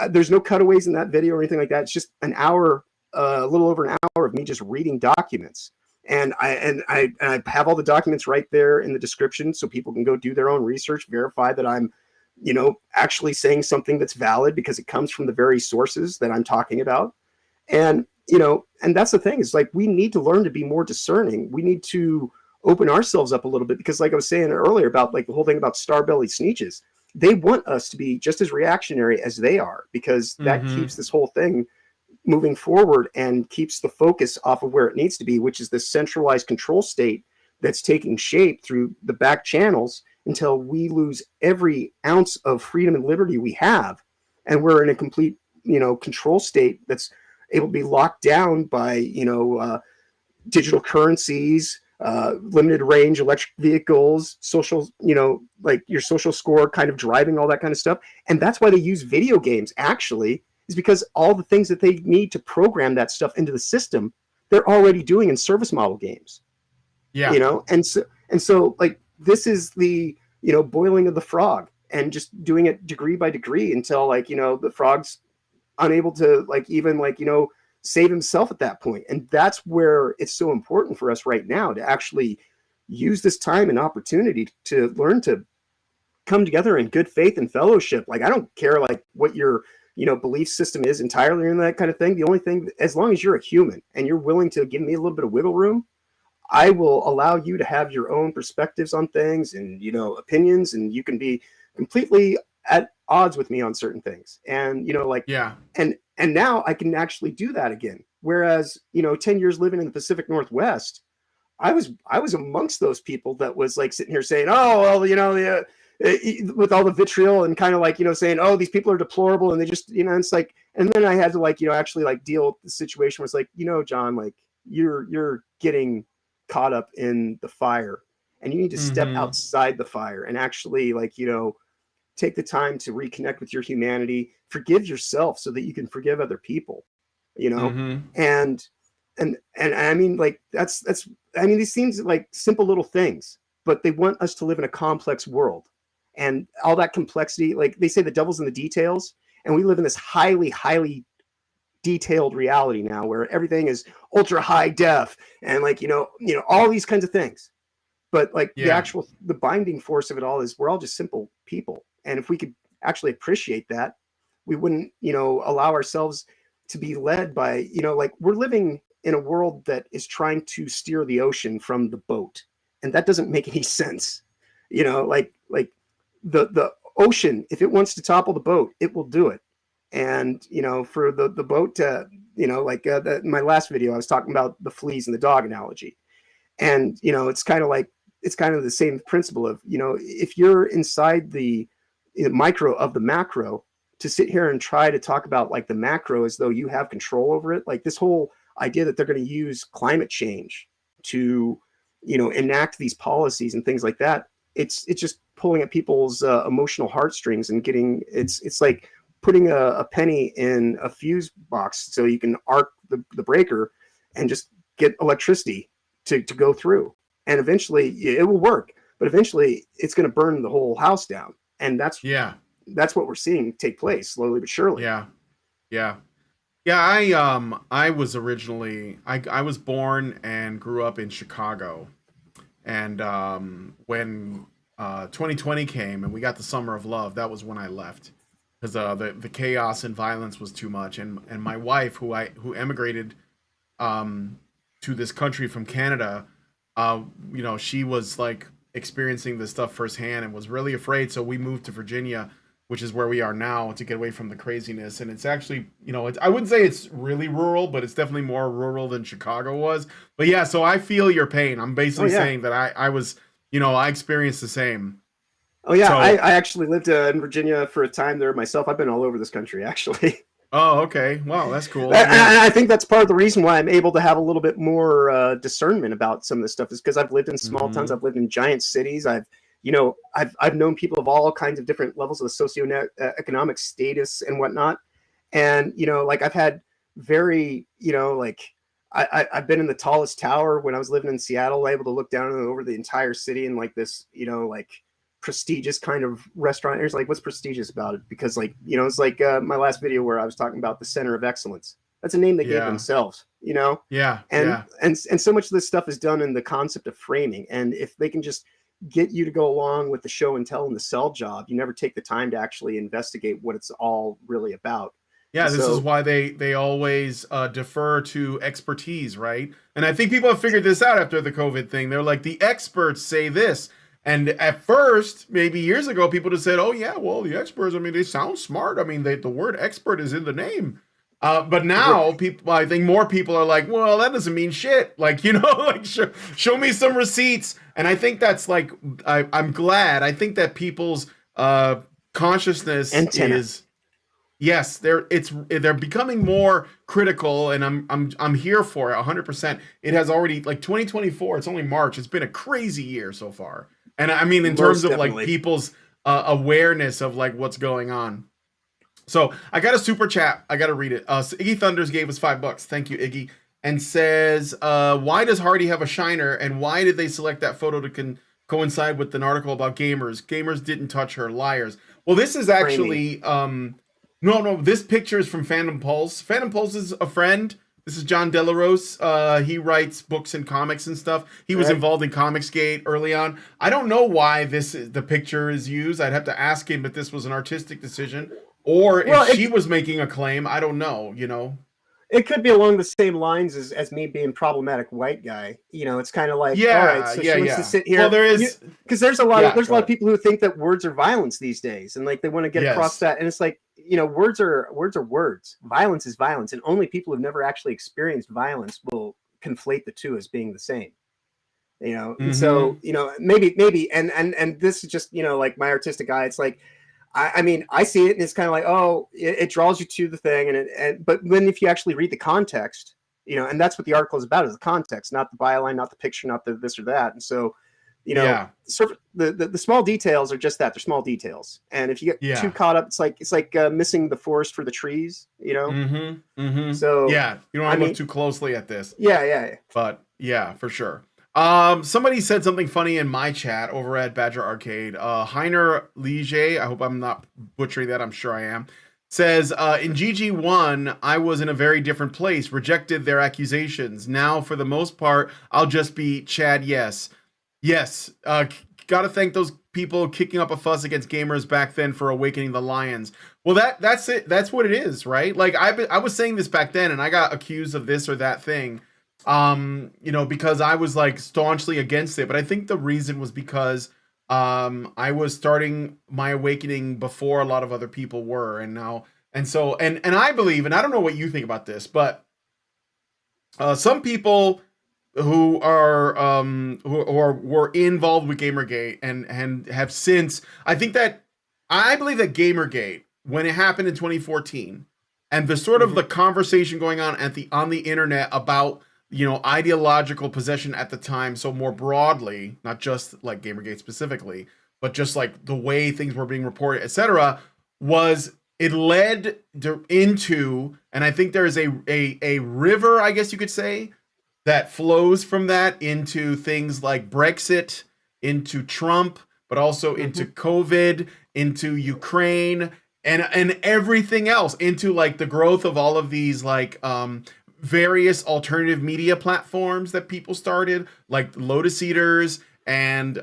there's no cutaways in that video or anything like that. It's just an hour, a little over an hour of me just reading documents. And I have all the documents right there in the description, so people can go do their own research, verify that I'm actually saying something that's valid because it comes from the very sources that I'm talking about. And and that's the thing, is we need to learn to be more discerning. We need to open ourselves up a little bit, because I was saying earlier about the whole thing about starbelly sneeches, they want us to be just as reactionary as they are, because that keeps this whole thing moving forward and keeps the focus off of where it needs to be, which is this centralized control state that's taking shape through the back channels until we lose every ounce of freedom and liberty we have. And we're in a complete, control state that's able to be locked down by, digital currencies, limited range electric vehicles, social, your social score kind of driving all that kind of stuff. And that's why they use video games, actually, is because all the things that they need to program that stuff into the system, they're already doing in service model games. Yeah. And so this is the, boiling of the frog, and just doing it degree by degree until the frog's unable to even save himself at that point. And that's where it's so important for us right now to actually use this time and opportunity to learn to come together in good faith and fellowship. I don't care what your belief system is entirely, and that kind of thing. The only thing, as long as you're a human and you're willing to give me a little bit of wiggle room, I will allow you to have your own perspectives on things and opinions, and you can be completely at odds with me on certain things. And and now I can actually do that again. Whereas 10 years living in the Pacific Northwest, I was amongst those people that was sitting here saying, oh, well, with all the vitriol and kind of saying, oh, these people are deplorable, and they just it's and then I had to actually deal with the situation where it's John, you're getting caught up in the fire, and you need to step outside the fire and actually take the time to reconnect with your humanity, forgive yourself so that you can forgive other people, and I mean, that's I mean, these seems like simple little things, but they want us to live in a complex world. and all that complexity. Like they say, the devil's in the details, and we live in this highly detailed reality now where everything is ultra high def and like all these kinds of things. But like Yeah. the binding force of it all is we're all just simple people, and if we could actually appreciate that, we wouldn't allow ourselves to be led by like we're living in a world that is trying to steer the ocean from the boat, and that doesn't make any sense. Like the ocean, if it wants to topple the boat, it will do it. And for the boat to like my last video I was talking about the fleas and the dog analogy, and it's kind of the same principle of if you're inside the micro of the macro, to sit here and try to talk about like the macro as though you have control over it, like this whole idea that they're going to use climate change to enact these policies and things like that, it's just pulling at people's emotional heartstrings and getting it's like putting a penny in a fuse box so you can arc the breaker and just get electricity to go through, and eventually it will work, but eventually it's going to burn the whole house down. And that's what we're seeing take place slowly but surely. Yeah. I was originally I was born and grew up in Chicago, and when 2020 came and we got the summer of love, that was when I left, because the chaos and violence was too much, and my wife, who emigrated to this country from Canada, she was like experiencing this stuff firsthand and was really afraid. So we moved to Virginia, which is where we are now, to get away from the craziness. And it's actually, I wouldn't say it's really rural, but it's definitely more rural than Chicago was. But yeah, so I feel your pain. I'm basically saying that I was, I experienced the same. Oh yeah, so, I actually lived in Virginia for a time there myself. I've been all over this country actually. Oh, okay. Wow, that's cool. And I think that's part of the reason why I'm able to have a little bit more discernment about some of this stuff, is because I've lived in small towns, I've lived in giant cities, I've known people of all kinds of different levels of socioeconomic status and whatnot, and like I've had very I've been in the tallest tower when I was living in Seattle, able to look down over the entire city in like this like prestigious kind of restaurant. There's like, what's prestigious about it? Because like it's like my last video where I was talking about the Center of Excellence. That's a name they gave themselves, and so much of this stuff is done in the concept of framing. And if they can just get you to go along with the show and tell and the sell job, you never take the time to actually investigate what it's all really about. Yeah, this is why they always defer to expertise, right? And I think people have figured this out after the COVID thing. They're like, the experts say this. And at first, maybe years ago, people just said, oh, yeah, well, the experts, I mean, they sound smart. I mean, the word expert is in the name. But now, I think more people are like, well, that doesn't mean shit. Like, like show me some receipts. And I think that's like, I'm glad. I think that people's consciousness is, yes, they're becoming more critical, and I'm here for it 100%. It has already, like 2024, it's only March. It's been a crazy year so far. And I mean, in terms of like people's awareness of like what's going on. So I got a super chat. I got to read it. Iggy Thunders gave us $5. Thank you, Iggy. And says, why does Hardy have a shiner? And why did they select that photo to coincide with an article about gamers? Gamers didn't touch her, liars. Well, this is actually, no, this picture is from Phantom Pulse. Phantom Pulse is a friend. This is John Delarose. He writes books and comics and stuff. He was involved in Comicsgate early on. I don't know why the picture is used. I'd have to ask him if this was an artistic decision or if she was making a claim. I don't know, It could be along the same lines as me being problematic white guy. It's kind of like, all right, so she wants to sit here. Well, there is, because there's a lot of people who think that words are violence these days, and like they want to get across that. And it's like, words are words. Violence is violence, and only people who've never actually experienced violence will conflate the two as being the same. And so maybe, and this is just like my artistic eye. It's like, I mean, I see it and it's kind of like, oh, it draws you to the thing. But then if you actually read the context, and that's what the article is about, is the context, not the byline, not the picture, not the this or that. And so, the small details are just that. They're small details. And if you get too caught up, it's like missing the forest for the trees, So, you don't want to look too closely at this. Yeah. But yeah, for sure. Somebody said something funny in my chat over at Badger Arcade. Heiner Lige, I hope I'm not butchering that. I'm sure I am. Says in GG1, I was in a very different place. Rejected their accusations. Now, for the most part, I'll just be Chad. Yes, yes. Gotta thank those people kicking up a fuss against gamers back then for awakening the lions. Well, that's it. That's what it is, right? Like I was saying this back then, and I got accused of this or that thing because I was like staunchly against it, but I think the reason was because I was starting my awakening before a lot of other people were, and I believe, and I don't know what you think about this, but some people who were involved with GamerGate and have since, I believe that GamerGate, when it happened in 2014, and the sort of the conversation going on on the internet about ideological possession at the time, so more broadly, not just like Gamergate specifically, but just like the way things were being reported, etc., it led into, and I think there is a river, I guess you could say, that flows from that into things like Brexit, into Trump, but also into COVID, into Ukraine, and everything else, into like the growth of all of these like various alternative media platforms that people started, like Lotus Eaters and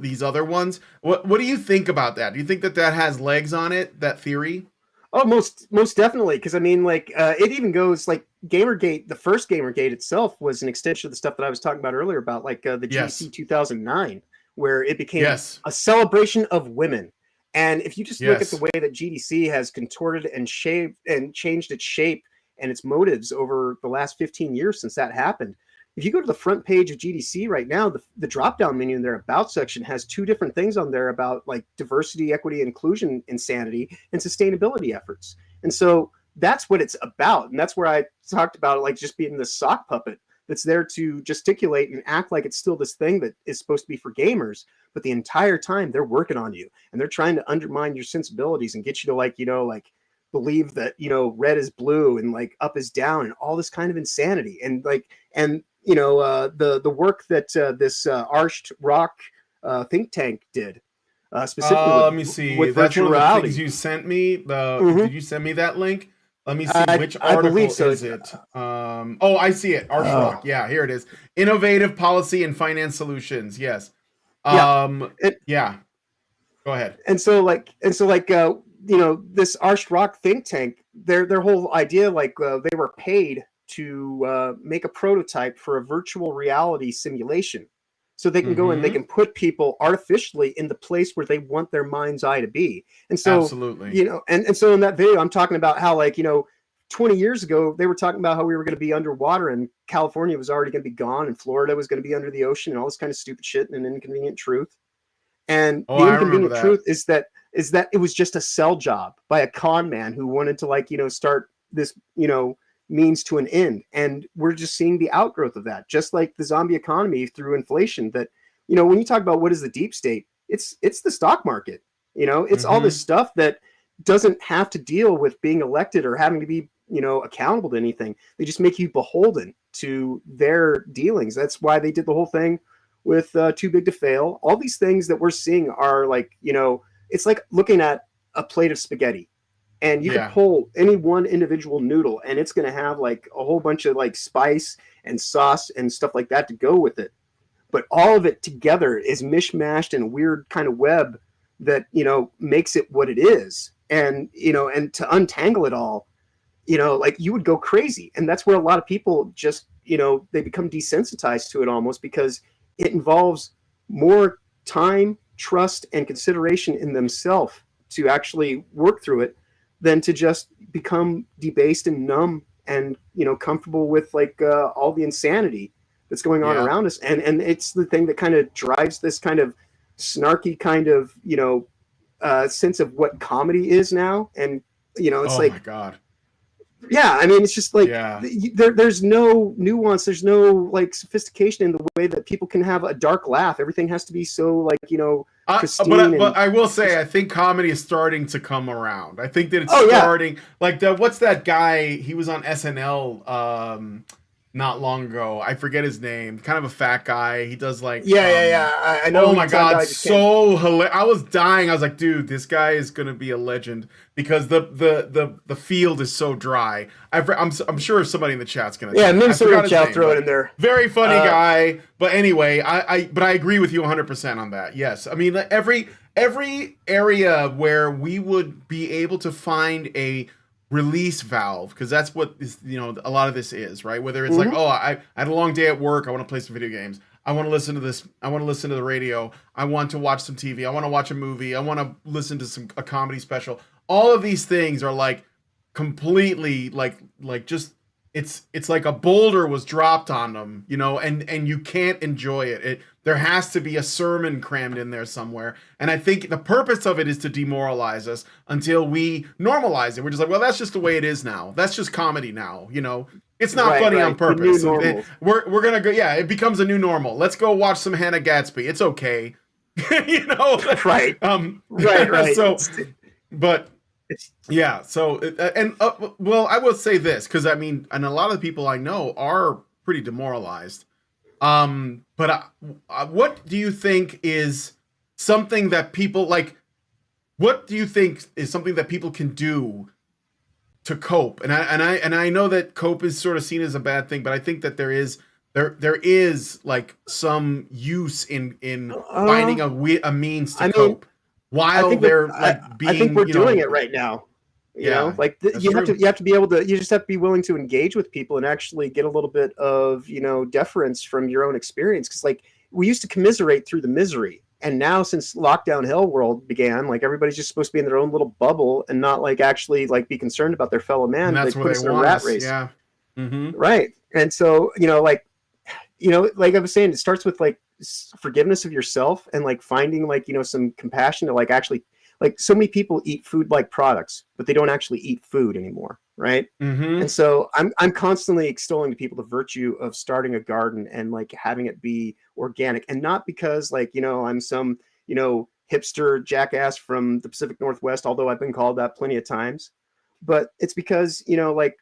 these other ones. What do you think about that? Do you think that has legs on it, that theory? Oh, most definitely. Because I mean, like, it even goes like GamerGate. The first GamerGate itself was an extension of the stuff that I was talking about earlier about like the GDC 2009, where it became a celebration of women. And if you just look at the way that GDC has contorted and shaped and changed its shape and its motives over the last 15 years since that happened. If you go to the front page of GDC right now, the drop-down menu in their About section has two different things on there about like diversity, equity, inclusion, insanity, and sustainability efforts. And so that's what it's about. And that's where I talked about it, like just being this sock puppet that's there to gesticulate and act like it's still this thing that is supposed to be for gamers. But the entire time they're working on you and they're trying to undermine your sensibilities and get you to like believe that red is blue and like up is down and all this kind of insanity and the work that this Arched Rock think tank did specifically let me see, with that's virtual one of the reality. things you sent me. Did you send me that link? Let me see, which article is it? I see it. Arched Rock. Yeah, here it is. Innovative policy and finance solutions. Yes. Go ahead. This Arched Rock think tank, their whole idea, they were paid to make a prototype for a virtual reality simulation, so they can go and they can put people artificially in the place where they want their mind's eye to be. And so, absolutely, and so in that video, I'm talking about how 20 years ago they were talking about how we were going to be underwater and California was already going to be gone and Florida was going to be under the ocean and all this kind of stupid shit, and an inconvenient truth. And the inconvenient truth is that it was just a sell job by a con man who wanted to start this means to an end. And we're just seeing the outgrowth of that, just like the zombie economy through inflation. That when you talk about what is the deep state, it's the stock market. It's all this stuff that doesn't have to deal with being elected or having to be accountable to anything. They just make you beholden to their dealings. That's why they did the whole thing with Too Big to Fail. All these things that we're seeing are it's like looking at a plate of spaghetti, and you can pull any one individual noodle and it's going to have like a whole bunch of like spice and sauce and stuff like that to go with it. But all of it together is mishmashed in a weird kind of web that, makes it what it is. And, and to untangle it all, you would go crazy. And that's where a lot of people just, they become desensitized to it almost, because it involves more time, trust, and consideration in themselves to actually work through it than to just become debased and numb and comfortable with all the insanity that's going on around us. And it's the thing that kind of drives this kind of snarky kind of sense of what comedy is now. And it's my God. Yeah, I mean, it's just there's no nuance, there's no sophistication in the way that people can have a dark laugh. Everything has to be so pristine. But I will say, I think comedy is starting to come around. I think that it's starting. What's that guy? He was on SNL not long ago. I forget his name. Kind of a fat guy. He does like Yeah. I know oh who my you're talking about. god, I just can't. so hilarious. I was dying. I was like, dude, this guy is gonna be a legend because the field is so dry. I'm sure somebody in the chat's gonna Yeah, tell me. maybe I somebody forgot in his the chat name, throw it but in there. very funny Uh, guy. But anyway, I agree with you 100% on that. Yes, I mean like, every area where we would be able to find a release valve, because that's what is, a lot of this is, right? Whether it's like, mhm. oh, I had a long day at work, I want to play some video games, I want to listen to this, I want to listen to the radio, I want to watch some TV, I want to watch a movie, I want to listen to a comedy special. All of these things are like completely like just it's like a boulder was dropped on them, and you can't enjoy it. There has to be a sermon crammed in there somewhere. And I think the purpose of it is to demoralize us until we normalize it. We're just like, well, that's just the way it is now. That's just comedy now, It's not funny on Right. The new purpose. normal. We're gonna go. Yeah, it becomes a new normal. Let's go watch some Hannah Gatsby. It's okay, you know. Right. Um, Right. so, but It's yeah. So, well, I will say this because I mean, and a lot of the people I know are pretty demoralized. But what do you think is something that people like? What do you think is something that people can do to cope? And I know that cope is sort of seen as a bad thing, but I think that there is like some use in finding a means to I mean, cope while they're like I think being, we're doing it right now. Yeah, Like that's you have true. to be able to. You just have to be willing to engage with people and actually get a little bit of deference from your own experience. Because like we used to commiserate through the misery, and now since lockdown hell world began, like everybody's just supposed to be in their own little bubble and not like actually like be concerned about their fellow And man. They that's where put they us in a want rat us. race, Yeah. Mm-hmm. right? And so like I was saying, it starts with like forgiveness of yourself and like finding like some compassion to like actually like so many people eat food like products, but they don't actually eat food anymore, right? Mm-hmm. And so I'm constantly extolling to people the virtue of starting a garden and like having it be organic, and not because like I'm some hipster jackass from the Pacific Northwest, although I've been called that plenty of times, but it's because like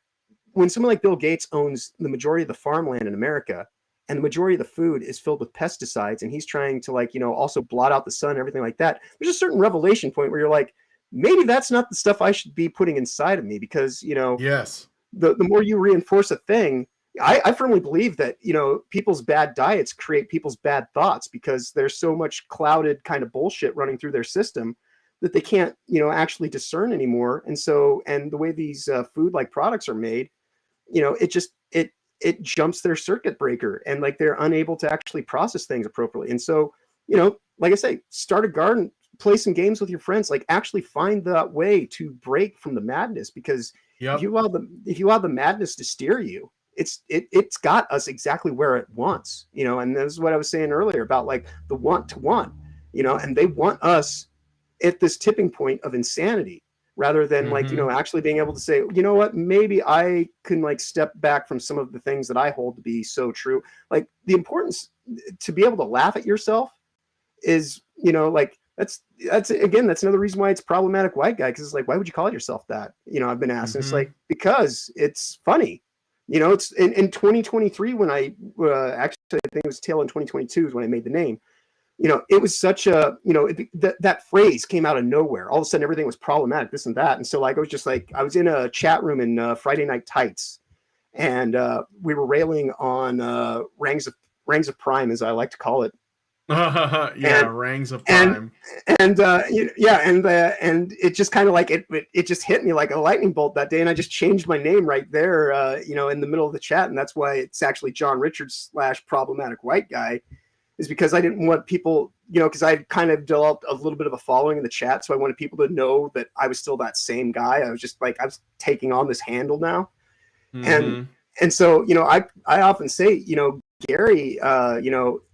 when someone like Bill Gates owns the majority of the farmland in America and the majority of the food is filled with pesticides and he's trying to like, also blot out the sun and everything like that, there's a certain revelation point where you're like, maybe that's not the stuff I should be putting inside of me because, Yes. the more you reinforce a thing, I firmly believe that, people's bad diets create people's bad thoughts because there's so much clouded kind of bullshit running through their system that they can't, actually discern anymore. And so, and the way these food like products are made, it just it jumps their circuit breaker and like they're unable to actually process things appropriately. And so, like I say, start a garden, play some games with your friends, like actually find that way to break from the madness, because if Yep. you allow the madness to steer you, it's got us exactly where it wants, and this is what I was saying earlier about like the want to want, and they want us at this tipping point of insanity rather than like Mm-hmm. actually being able to say, what, maybe I can like step back from some of the things that I hold to be so true. Like the importance to be able to laugh at yourself is, like that's again, that's another reason why it's problematic white guy, because it's like, why would you call yourself that? I've been asked, and it's Mm-hmm. like, because it's funny. It's in 2023 when I actually I think it was tail in 2022 is when I made the name. It was such a, that phrase came out of nowhere. All of a sudden, everything was problematic, this and that. And so, like, I was just like, I was in a chat room in Friday Night Tights, and we were railing on Rangs of Prime, as I like to call it. Yeah, And Rangs of and Prime. yeah, and it just kind of like it just hit me like a lightning bolt that day, and I just changed my name right there, in the middle of the chat, and that's why it's actually John Richards / problematic white guy, is because I didn't want people, because I kind of developed a little bit of a following in the chat. So I wanted people to know that I was still that same guy. I was just like, I was taking on this handle now. And, Mm-hmm. and so, I often say, Gary,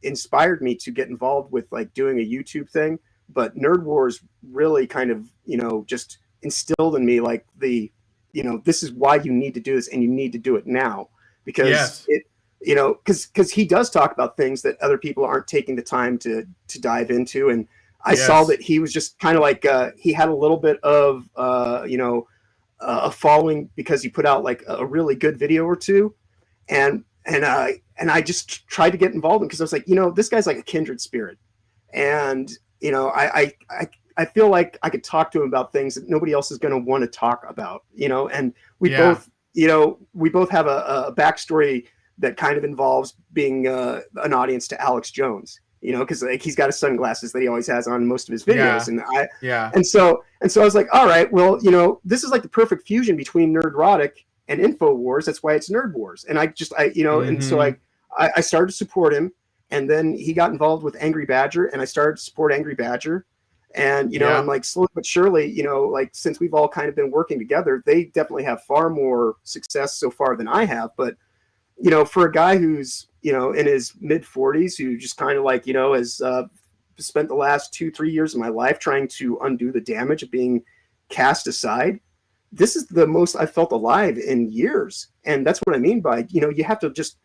inspired me to get involved with like doing a YouTube thing, but Nerd Wars really kind of, just instilled in me like this is why you need to do this and you need to do it now, because Yes. because he does talk about things that other people aren't taking the time to dive into. And I saw Yes. that he was just kind of like he had a little bit of a following because he put out like a really good video or two, and and I just tried to get involved because I was like, this guy's like a kindred spirit, and I feel like I could talk to him about things that nobody else is going to want to talk about, and we Yeah. both, we both have a backstory that kind of involves being an audience to Alex Jones, because like he's got his sunglasses that he always has on most of his videos, Yeah. and Yeah. and so I was like, all right, well, this is like the perfect fusion between Nerdrotic and Infowars. That's why it's Nerd Wars, and and so Mm-hmm. I started to support him, and then he got involved with Angry Badger, and I started to support Angry Badger, and Yeah. like slowly but surely, like since we've all kind of been working together, they definitely have far more success so far than I have. But for a guy who's in his mid 40s, who just kind of like has spent the last 2-3 years of my life trying to undo the damage of being cast aside, this is the most I felt alive in years. And that's what I mean by you have to just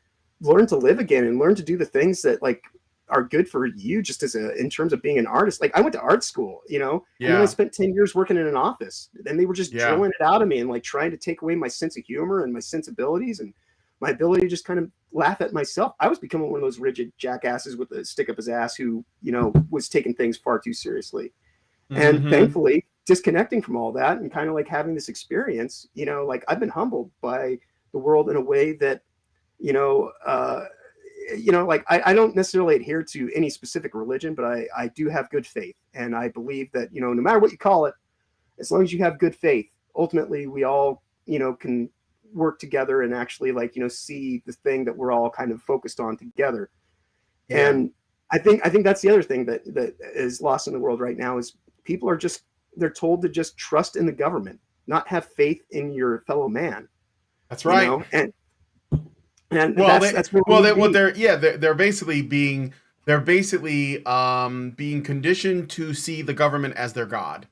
learn to live again and learn to do the things that like are good for you, just in terms of being an artist. Like I went to art school, and then I Yeah. spent 10 years working in an office, and they were just Yeah. drilling it out of me and like trying to take away my sense of humor and my sensibilities and my ability to just kind of laugh at myself. I was becoming one of those rigid jackasses with a stick up his ass who was taking things far too seriously. And Mm-hmm. thankfully, disconnecting from all that and kind of like having this experience, like I've been humbled by the world in a way that you know, uh, like I don't necessarily adhere to any specific religion, but I do have good faith. And I believe that, no matter what you call it, as long as you have good faith, ultimately we all, can work together and actually like, see the thing that we're all kind of focused on together. Yeah. And I think that's the other thing that is lost in the world right now is people are just, they're told to just trust in the government, not have faith in your fellow man, That's right. and Well, that's where we need to what be. they're basically being conditioned to see the government as their god.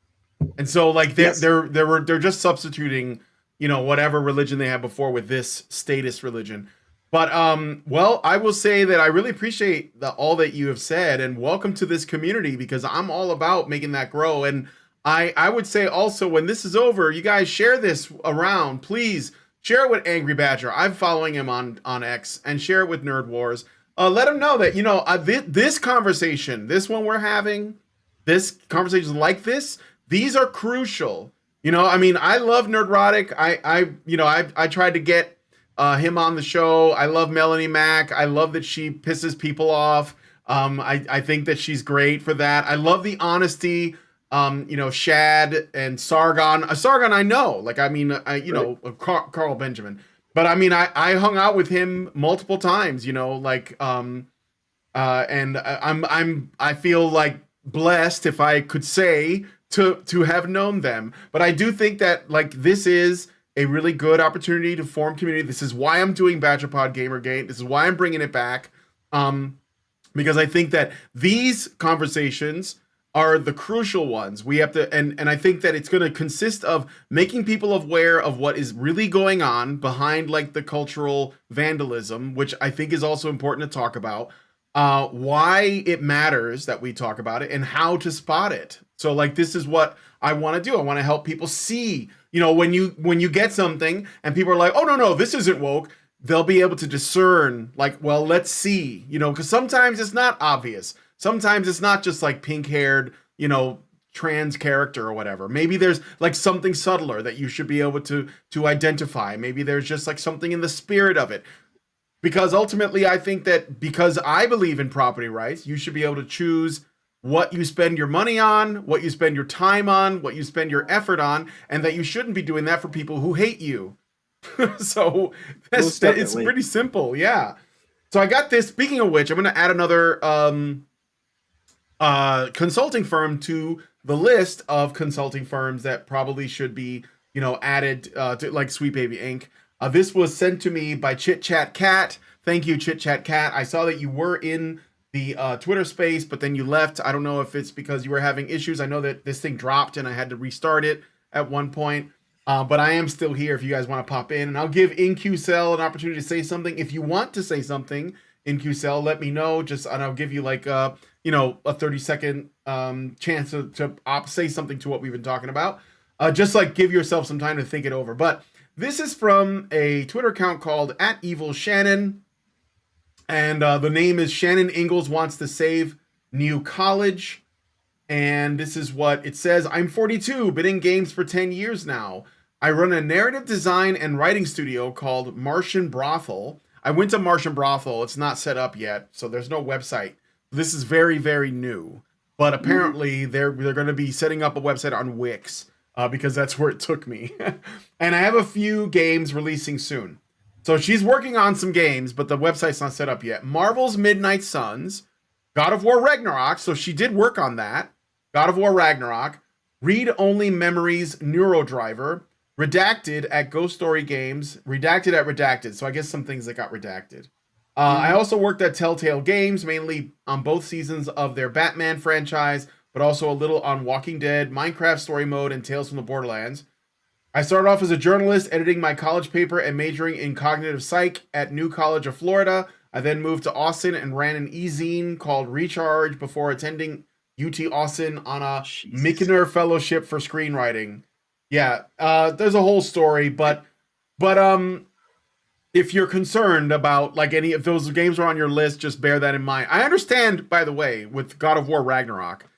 And so like Yes. they're just substituting, whatever religion they had before with this status religion. But well, I will say that I really appreciate all that you have said, and welcome to this community, because I'm all about making that grow. And I would say also, when this is over, you guys share this around, please. Share it with Angry Badger. I'm following him on X, and share it with Nerd Wars. Let him know that this conversation, this one we're having, this conversation like this, these are crucial. I mean, I love Nerdrotic. I tried to get him on the show. I love Melanie Mack. I love that she pisses people off. I think that she's great for that. I love the honesty. Shad and Sargon. Sargon, I know. Like, I mean, Right. Carl Benjamin. But I mean, I hung out with him multiple times. And I feel like blessed, if I could say, to have known them. But I do think that like this is a really good opportunity to form community. This is why I'm doing Badgerpod Gamergate. This is why I'm bringing it back. Because I think that these conversations are the crucial ones. We have to, and I think that it's going to consist of making people aware of what is really going on behind like the cultural vandalism, which I think is also important to talk about. Why it matters that we talk about it, and how to spot it. So like this is what I want to do. I want to help people see. When you get something and people are like, "Oh no, this isn't woke." They'll be able to discern, like, well, let's see, because sometimes it's not obvious. Sometimes it's not just like pink haired, trans character or whatever. Maybe there's like something subtler that you should be able to identify. Maybe there's just like something in the spirit of it. Because ultimately, I think that because I believe in property rights, you should be able to choose what you spend your money on, what you spend your time on, what you spend your effort on, and that you shouldn't be doing that for people who hate you. So Most it's definitely. pretty simple, yeah. So I got this. Speaking of which, I'm going to add another consulting firm to the list of consulting firms that probably should be, added to like Sweet Baby Inc. This was sent to me by Chit Chat Cat. Thank you, Chit Chat Cat. I saw that you were in the Twitter space, but then you left. I don't know if it's because you were having issues. I know that this thing dropped and I had to restart it at one point. But I am still here if you guys want to pop in, and I'll give InQcell an opportunity to say something. If you want to say something, InQcell, let me know. And I'll give you like a 30-second chance to say something to what we've been talking about. Just like give yourself some time to think it over. But this is from a Twitter account called @EvilShannon. And the name is Shannon Ingalls Wants to Save New College. And this is what it says. I'm 42, been in games for 10 years now. I run a narrative design and writing studio called Martian Brothel. I went to Martian Brothel. It's not set up yet, so there's no website. This is very, very new. But apparently they're going to be setting up a website on Wix because that's where it took me. And I have a few games releasing soon. So she's working on some games, but the website's not set up yet. Marvel's Midnight Suns, God of War Ragnarok, so she did work on that. God of War Ragnarok, Read Only Memories Neurodriver, Redacted at Ghost Story Games, Redacted at Redacted, so I guess some things that got redacted. I also worked at Telltale Games, mainly on both seasons of their Batman franchise, but also a little on Walking Dead, Minecraft Story Mode, and Tales from the Borderlands. I started off as a journalist, editing my college paper and majoring in cognitive psych at New College of Florida. I then moved to Austin and ran an e-zine called Recharge before attending UT Austin on a Michener Fellowship for Screenwriting. Yeah, there's a whole story, but if you're concerned about like any if those games are on your list, just bear that in mind. I understand, by the way, with God of War Ragnarok,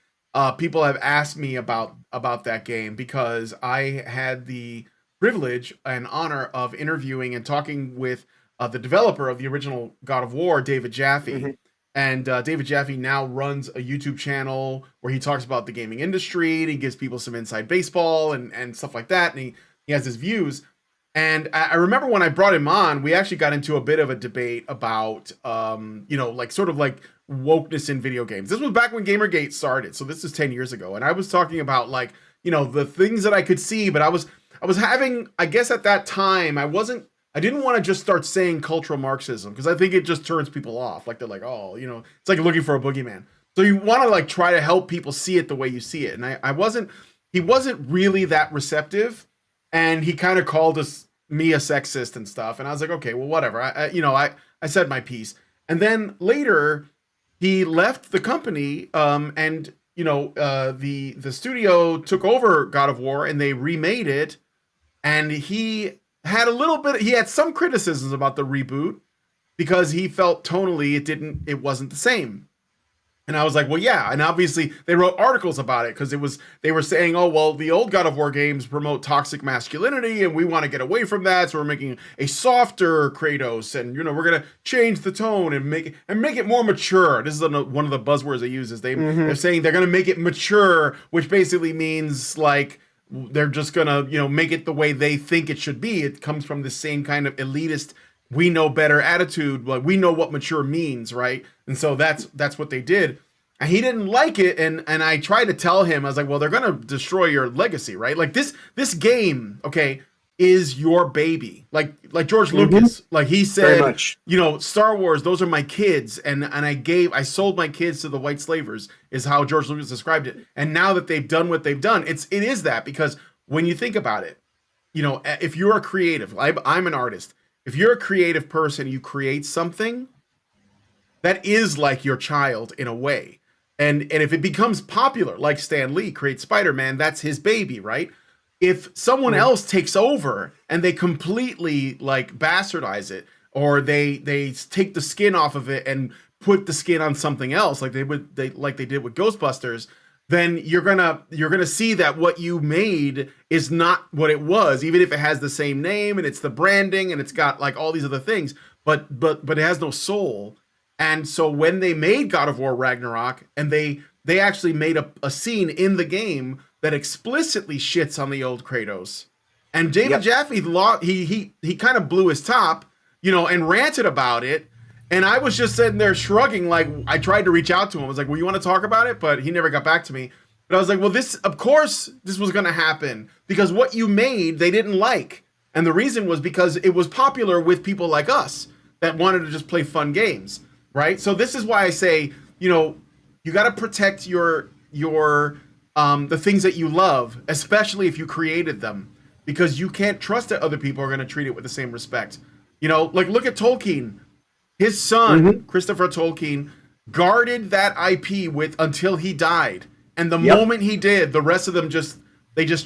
people have asked me about that game because I had the privilege and honor of interviewing and talking with the developer of the original God of War, David Jaffe. Mm-hmm. And David Jaffe now runs a YouTube channel where he talks about the gaming industry and he gives people some inside baseball and stuff like that. And he has his views. And I remember when I brought him on, we actually got into a bit of a debate about, like sort of like wokeness in video games. This was back when GamerGate started. So this is 10 years ago. And I was talking about like, the things that I could see, but I was having, I guess at that time, I didn't want to just start saying cultural Marxism because I think it just turns people off. Like they're like, oh, it's like looking for a boogeyman. So you want to like try to help people see it the way you see it. And he wasn't really that receptive. And he kind of called me a sexist and stuff. And I was like, okay, well, whatever. I said my piece. And then later he left the company. The studio took over God of War and they remade it. And he had some criticisms about the reboot because he felt tonally it wasn't the same. And I was like, well, yeah. And obviously they wrote articles about it because they were saying, oh, well, the old God of War games promote toxic masculinity and we want to get away from that. So we're making a softer Kratos and, we're going to change the tone and make it more mature. This is one of the buzzwords they use is they're saying they're going to make it mature, which basically means like they're just going to, make it the way they think it should be. It comes from the same kind of elitist we know better attitude. Like we know what mature means, right? And so that's what they did. And he didn't like it. And I tried to tell him, I was like, well, they're going to destroy your legacy, right? Like this game, okay, is your baby. Like George Lucas, like he said, Star Wars, those are my kids. And I sold my kids to the white slavers is how George Lucas described it. And now that they've done what they've done, it is that because when you think about it, if you're a creative, I'm an artist. If you're a creative person, you create something that is like your child in a way. And if it becomes popular, like Stan Lee creates Spider-Man, that's his baby, right? If someone else takes over and they completely like bastardize it, or they take the skin off of it and put the skin on something else, like they did with Ghostbusters, then you're gonna see that what you made is not what it was, even if it has the same name and it's the branding and it's got like all these other things, but it has no soul. And so when they made God of War Ragnarok and they actually made a scene in the game that explicitly shits on the old Kratos, and David Jaffe he kind of blew his top, and ranted about it. And I was just sitting there shrugging, like I tried to reach out to him. I was like, well, you want to talk about it? But he never got back to me. But I was like, well, of course this was going to happen because what you made, they didn't like. And the reason was because it was popular with people like us that wanted to just play fun games, right? So this is why I say, you got to protect your the things that you love, especially if you created them, because you can't trust that other people are going to treat it with the same respect. Like look at Tolkien. His son, Christopher Tolkien, guarded that IP until he died. And the moment he did, the rest of them just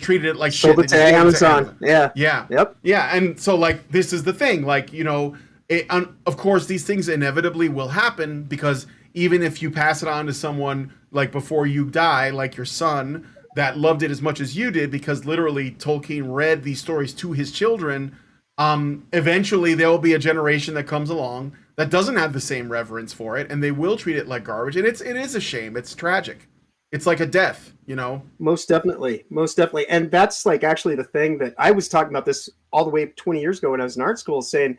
treated it like shit. Sold it to Amazon. Yeah. Yeah. Yep. Yeah. And so like, this is the thing, like, of course, these things inevitably will happen because even if you pass it on to someone like before you die, like your son that loved it as much as you did, because literally Tolkien read these stories to his children, eventually there will be a generation that comes along that doesn't have the same reverence for it, and they will treat it like garbage. And it is a shame. It's tragic. It's like a death, you know. Most definitely, most definitely. And that's like actually the thing that I was talking about this all the way 20 years ago when I was in art school, saying,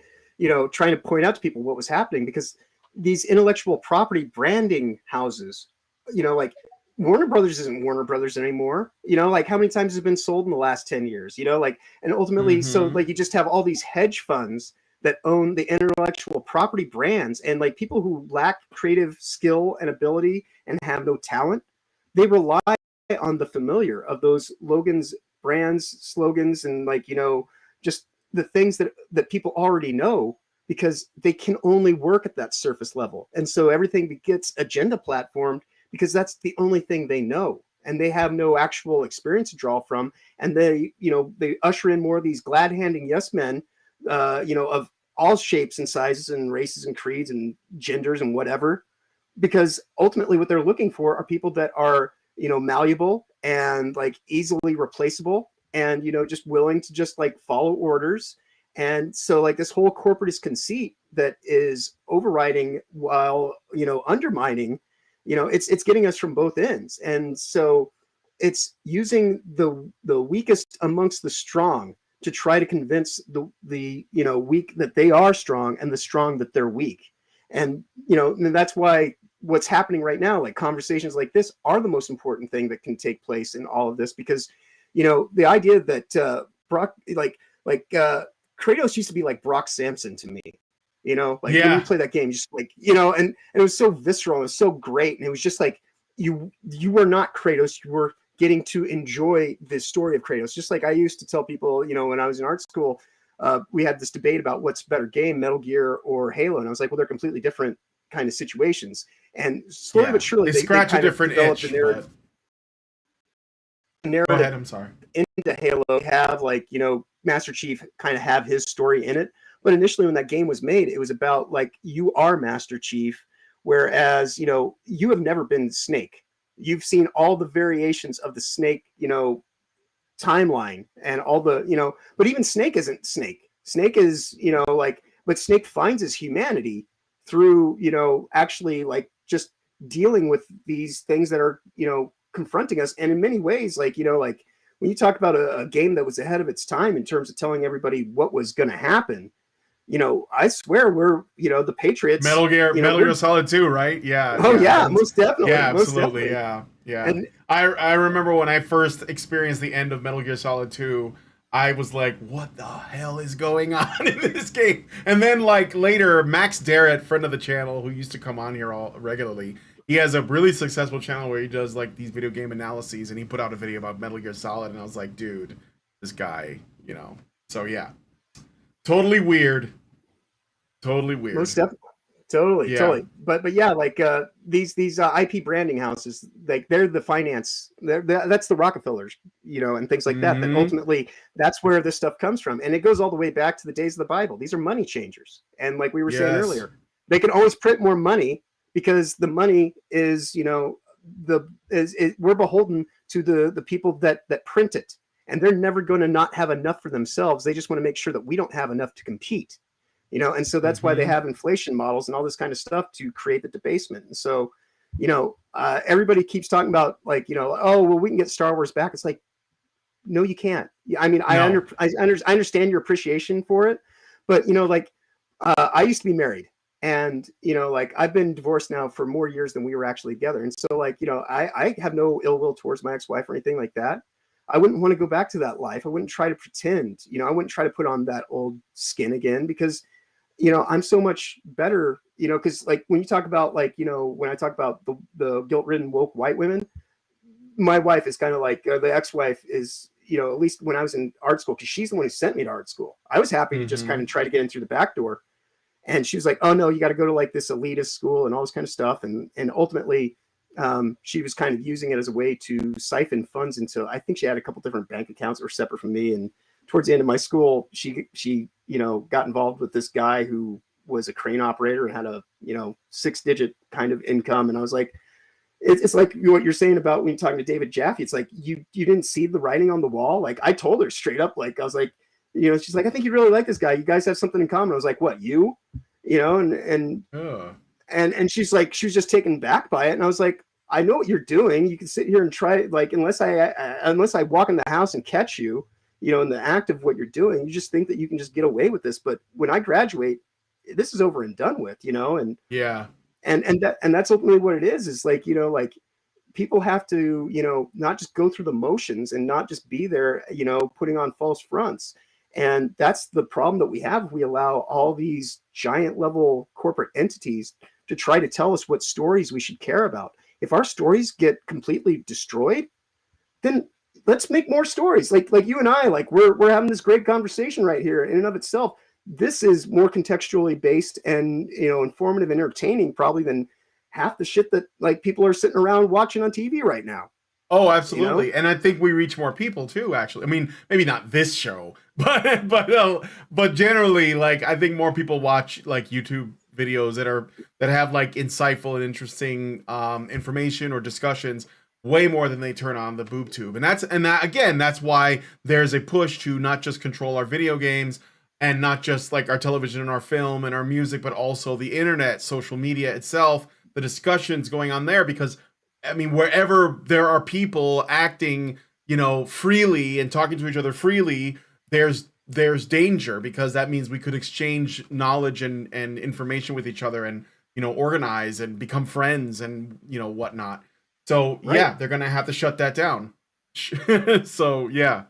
trying to point out to people what was happening, because these intellectual property branding houses, like Warner Brothers isn't Warner Brothers anymore. Like how many times has it been sold in the last 10 years? Like, and ultimately, so like you just have all these hedge funds that own the intellectual property brands, and like people who lack creative skill and ability and have no talent, they rely on the familiar of those Logan's brands, slogans, and like, just the things that people already know, because they can only work at that surface level. And so everything gets agenda platformed because that's the only thing they know. And they have no actual experience to draw from. And they usher in more of these glad handing yes men, of all shapes and sizes and races and creeds and genders and whatever, because ultimately what they're looking for are people that are, malleable and like easily replaceable, and, just willing to just like follow orders. And so like this whole corporatist conceit that is overriding while, undermining, it's getting us from both ends. And so it's using the weakest amongst the strong to try to convince the weak that they are strong, and the strong that they're weak. And, and that's why what's happening right now, like conversations like this, are the most important thing that can take place in all of this, because, the idea that Brock, Kratos used to be like Brock Sampson to me, like when you play that game, just like, and it was so visceral, and it was so great. And it was just like, you were not Kratos, you were getting to enjoy the story of Kratos. Just like I used to tell people, when I was in art school, we had this debate about what's better game, Metal Gear or Halo. And I was like, well, they're completely different kind of situations. And slowly but surely they scratch a different itch. Narrative Go ahead, I'm sorry. Into Halo, have like, Master Chief kind of have his story in it. But initially when that game was made, it was about like, you are Master Chief, whereas, you have never been Snake. You've seen all the variations of the Snake, timeline, and all the, but even Snake isn't Snake. Snake is, but Snake finds his humanity through, actually like just dealing with these things that are, confronting us. And in many ways, like, like when you talk about a game that was ahead of its time in terms of telling everybody what was going to happen, I swear we're, the Patriots. Metal Gear Solid 2, right? Yeah. Oh yeah, most definitely. Yeah, most absolutely. definitely. Yeah. And I remember when I first experienced the end of Metal Gear Solid 2, I was like, what the hell is going on in this game? And then like later, Max Darrett, friend of the channel, who used to come on here all regularly, he has a really successful channel where he does like these video game analyses, and he put out a video about Metal Gear Solid, and I was like, dude, this guy, So yeah, totally weird. Most definitely. Totally. But yeah, like these IP branding houses, like they're the finance. That's the Rockefellers, and things like that. That ultimately, that's where this stuff comes from, and it goes all the way back to the days of the Bible. These are money changers, and like we were saying earlier, they can always print more money because the money is, we're beholden to the people that print it, and they're never going to not have enough for themselves. They just want to make sure that we don't have enough to compete. And so that's why they have inflation models and all this kind of stuff to create the debasement. And so, everybody keeps talking about like, oh, well, we can get Star Wars back. It's like, no, you can't. I mean, no. I understand your appreciation for it, but I used to be married, and like I've been divorced now for more years than we were actually together. And so like, I have no ill will towards my ex-wife or anything like that. I wouldn't want to go back to that life. I wouldn't try to pretend, I wouldn't try to put on that old skin again, because I'm so much better, because like when you talk about like, when I talk about the guilt-ridden woke white women, my wife is kind of like the ex-wife is, at least when I was in art school, because she's the one who sent me to art school. I was happy to just kind of try to get in through the back door. And she was like, oh no, you got to go to like this elitist school and all this kind of stuff. And ultimately she was kind of using it as a way to siphon funds into, I think she had a couple different bank accounts that were separate from me. And towards the end of my school, she got involved with this guy who was a crane operator and had a 6-digit kind of income. And I was like, it's like what you're saying about when you're talking to David Jaffe. It's like you didn't see the writing on the wall. Like I told her straight up, like I was like, she's like, I think you really like this guy. You guys have something in common. I was like, what, you? And she's like, she was just taken back by it. And I was like, I know what you're doing. You can sit here and try, like, unless I walk in the house and catch you, in the act of what you're doing, you just think that you can just get away with this. But when I graduate, this is over and done with, and yeah. And that's ultimately what it is like, like people have to, not just go through the motions and not just be there, putting on false fronts. And that's the problem that we have. We allow all these giant level corporate entities to try to tell us what stories we should care about. If our stories get completely destroyed, then let's make more stories. Like you and I, like we're having this great conversation right here in and of itself. This is more contextually based and, informative and entertaining probably than half the shit that like people are sitting around watching on TV right now. Oh, absolutely. And I think we reach more people too, actually. I mean, maybe not this show, but generally, like, I think more people watch like YouTube videos that have like insightful and interesting information or discussions way more than they turn on the boob tube. And that's why there's a push to not just control our video games and not just like our television and our film and our music, but also the internet, social media itself, the discussions going on there, because I mean, wherever there are people acting, freely and talking to each other freely, there's danger, because that means we could exchange knowledge and information with each other and, organize and become friends and, whatnot. So right. Yeah, they're going to have to shut that down. So yeah.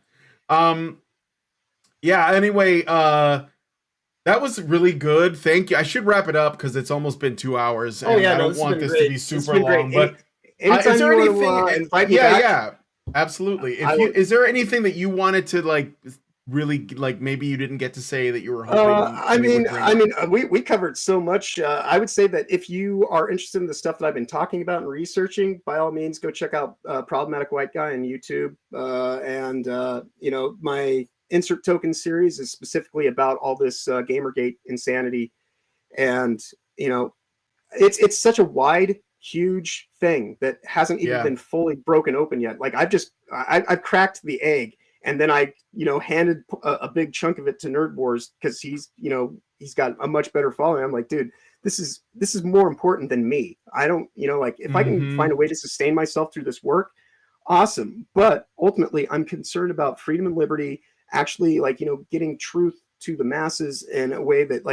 Yeah, anyway, that was really good. Thank you. I should wrap it up because it's almost been 2 hours. And I don't want this to be super long, but is there anything? Invite me back? Yeah, absolutely. Is there anything that you wanted to like really like? Maybe you didn't get to say that you were hoping. We covered so much. I would say that if you are interested in the stuff that I've been talking about and researching, by all means, go check out Problematic White Guy on YouTube. My Insert Token series is specifically about all this GamerGate insanity, and it's such a wide, huge thing that hasn't even been fully broken open yet. Like I've cracked the egg, and then I handed a big chunk of it to Nerd Wars because he's got a much better following. I'm like, dude, this is more important than me. I don't if I can find a way to sustain myself through this work, awesome. But ultimately, I'm concerned about freedom and liberty. Actually, getting truth to the masses in a way that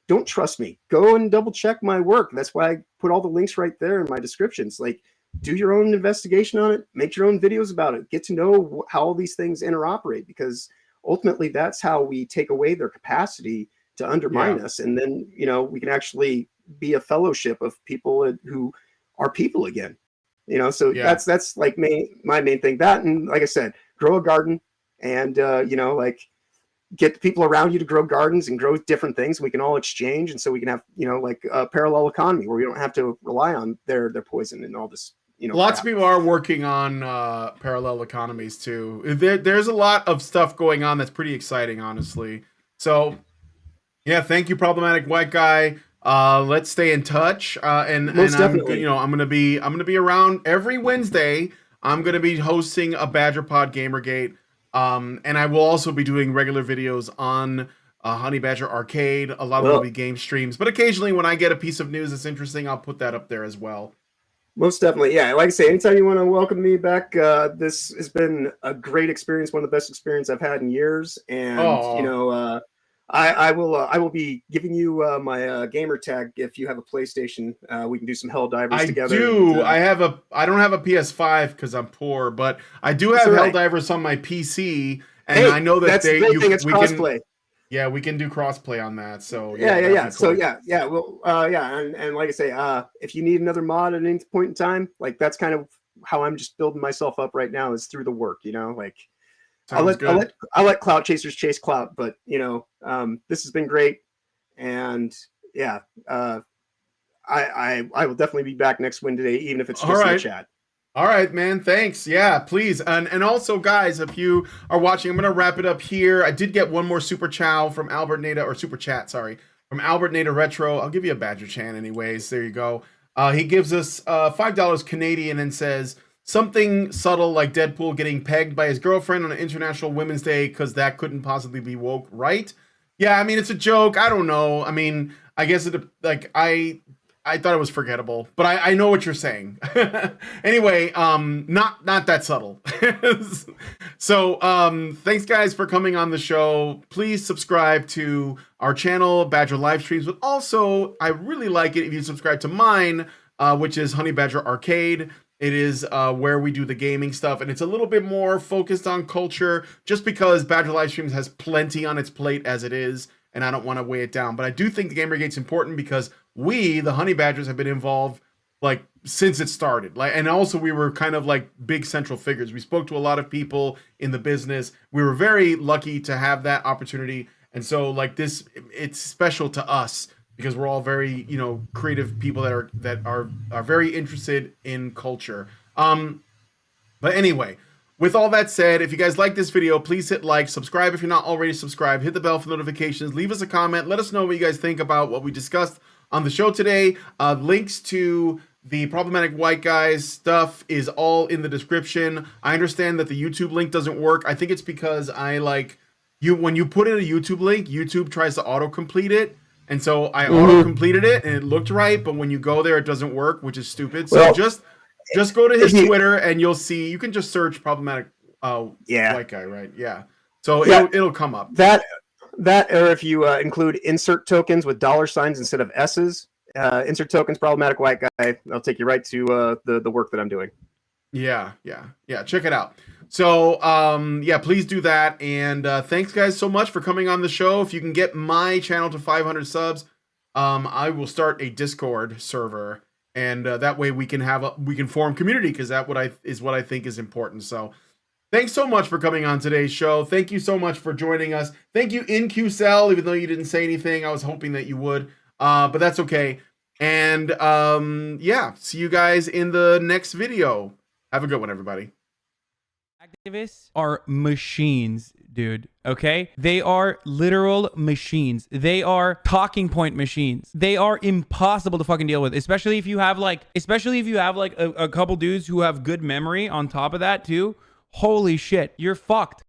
don't trust me, go and double check my work. That's why I put all the links right there in my descriptions. Like, do your own investigation on it, make your own videos about it, get to know how all these things interoperate, because ultimately that's how we take away their capacity to undermine us. And then, we can actually be a fellowship of people who are people again, so that's like my main thing. That, and like I said, grow a garden and, get the people around you to grow gardens and grow different things. We can all exchange. And so we can have, a parallel economy where we don't have to rely on their poison and all this, Lots of people are working on parallel economies too. There's a lot of stuff going on that's pretty exciting, honestly. So yeah, thank you, Problematic White Guy. Let's stay in touch. I'm gonna be around every Wednesday. I'm gonna be hosting a Badger Pod GamerGate. And I will also be doing regular videos on Honey Badger Arcade. A lot of them will be game streams, but occasionally when I get a piece of news that's interesting, I'll put that up there as well. Most definitely. Yeah. Like I say, anytime you want to welcome me back, this has been a great experience. One of the best experiences I've had in years. And, I will be giving you my gamer tag. If you have a PlayStation, we can do some Helldivers together. I don't have a PS5 because I'm poor, but I do have Helldivers on my PC, and I know that that's the great thing. It's crossplay. Yeah, we can do crossplay on that. So yeah. Cool. So and like I say, if you need another mod at any point in time, like that's kind of how I'm just building myself up right now, is through the work. I'll let clout chasers chase clout, but this has been great, and I will definitely be back next Wednesday, even if it's just in the chat. All right, man. Thanks. Yeah, please. And also, guys, if you are watching, I'm going to wrap it up here. I did get one more super chat from Albert Nada, from from Albert Nader Retro. I'll give you a Badger Chan anyways. There you go. He gives us $5 Canadian and says something subtle like Deadpool getting pegged by his girlfriend on an International Women's Day because that couldn't possibly be woke, right? Yeah, I mean, it's a joke. I don't know. I mean, I guess I thought it was forgettable, but I know what you're saying. Anyway, not that subtle. So, thanks guys for coming on the show. Please subscribe to our channel, Badger Live Streams, but also I really like it if you subscribe to mine, which is Honey Badger Arcade. It is where we do the gaming stuff, and it's a little bit more focused on culture, just because Badger Live Streams has plenty on its plate as it is, and I don't want to weigh it down. But I do think the GamerGate's important because we, the Honey Badgers, have been involved like since it started. And also we were kind of like big central figures. We spoke to a lot of people in the business. We were very lucky to have that opportunity. And so like this, it's special to us because we're all very, creative people that are very interested in culture. But anyway, with all that said, if you guys like this video, please hit like, subscribe if you're not already subscribed, hit the bell for notifications, leave us a comment, let us know what you guys think about what we discussed on the show today. Links to the Problematic White Guys stuff is all in the description. I understand that the YouTube link doesn't work. I think it's because when you put in a YouTube link, YouTube tries to autocomplete it. And so I auto-completed it and it looked right, but when you go there, it doesn't work, which is stupid. So just go to his Twitter and you'll see, you can just search Problematic White Guy, right? Yeah. So it'll come up. That, or if you include insert tokens with $ instead of S's, insert tokens, Problematic White Guy, I'll take you right to the work that I'm doing. Yeah. Check it out. So, please do that. And thanks guys so much for coming on the show. If you can get my channel to 500 subs, I will start a Discord server, and that way we can form community, because is what I think is important. So thanks so much for coming on today's show. Thank you so much for joining us. Thank you, InQcell, even though you didn't say anything. I was hoping that you would, but that's okay. And see you guys in the next video. Have a good one, everybody. Activists are machines, dude. Okay? They are literal machines. They are talking point machines. They are impossible to fucking deal with, especially if you have a couple dudes who have good memory on top of that too. Holy shit, you're fucked.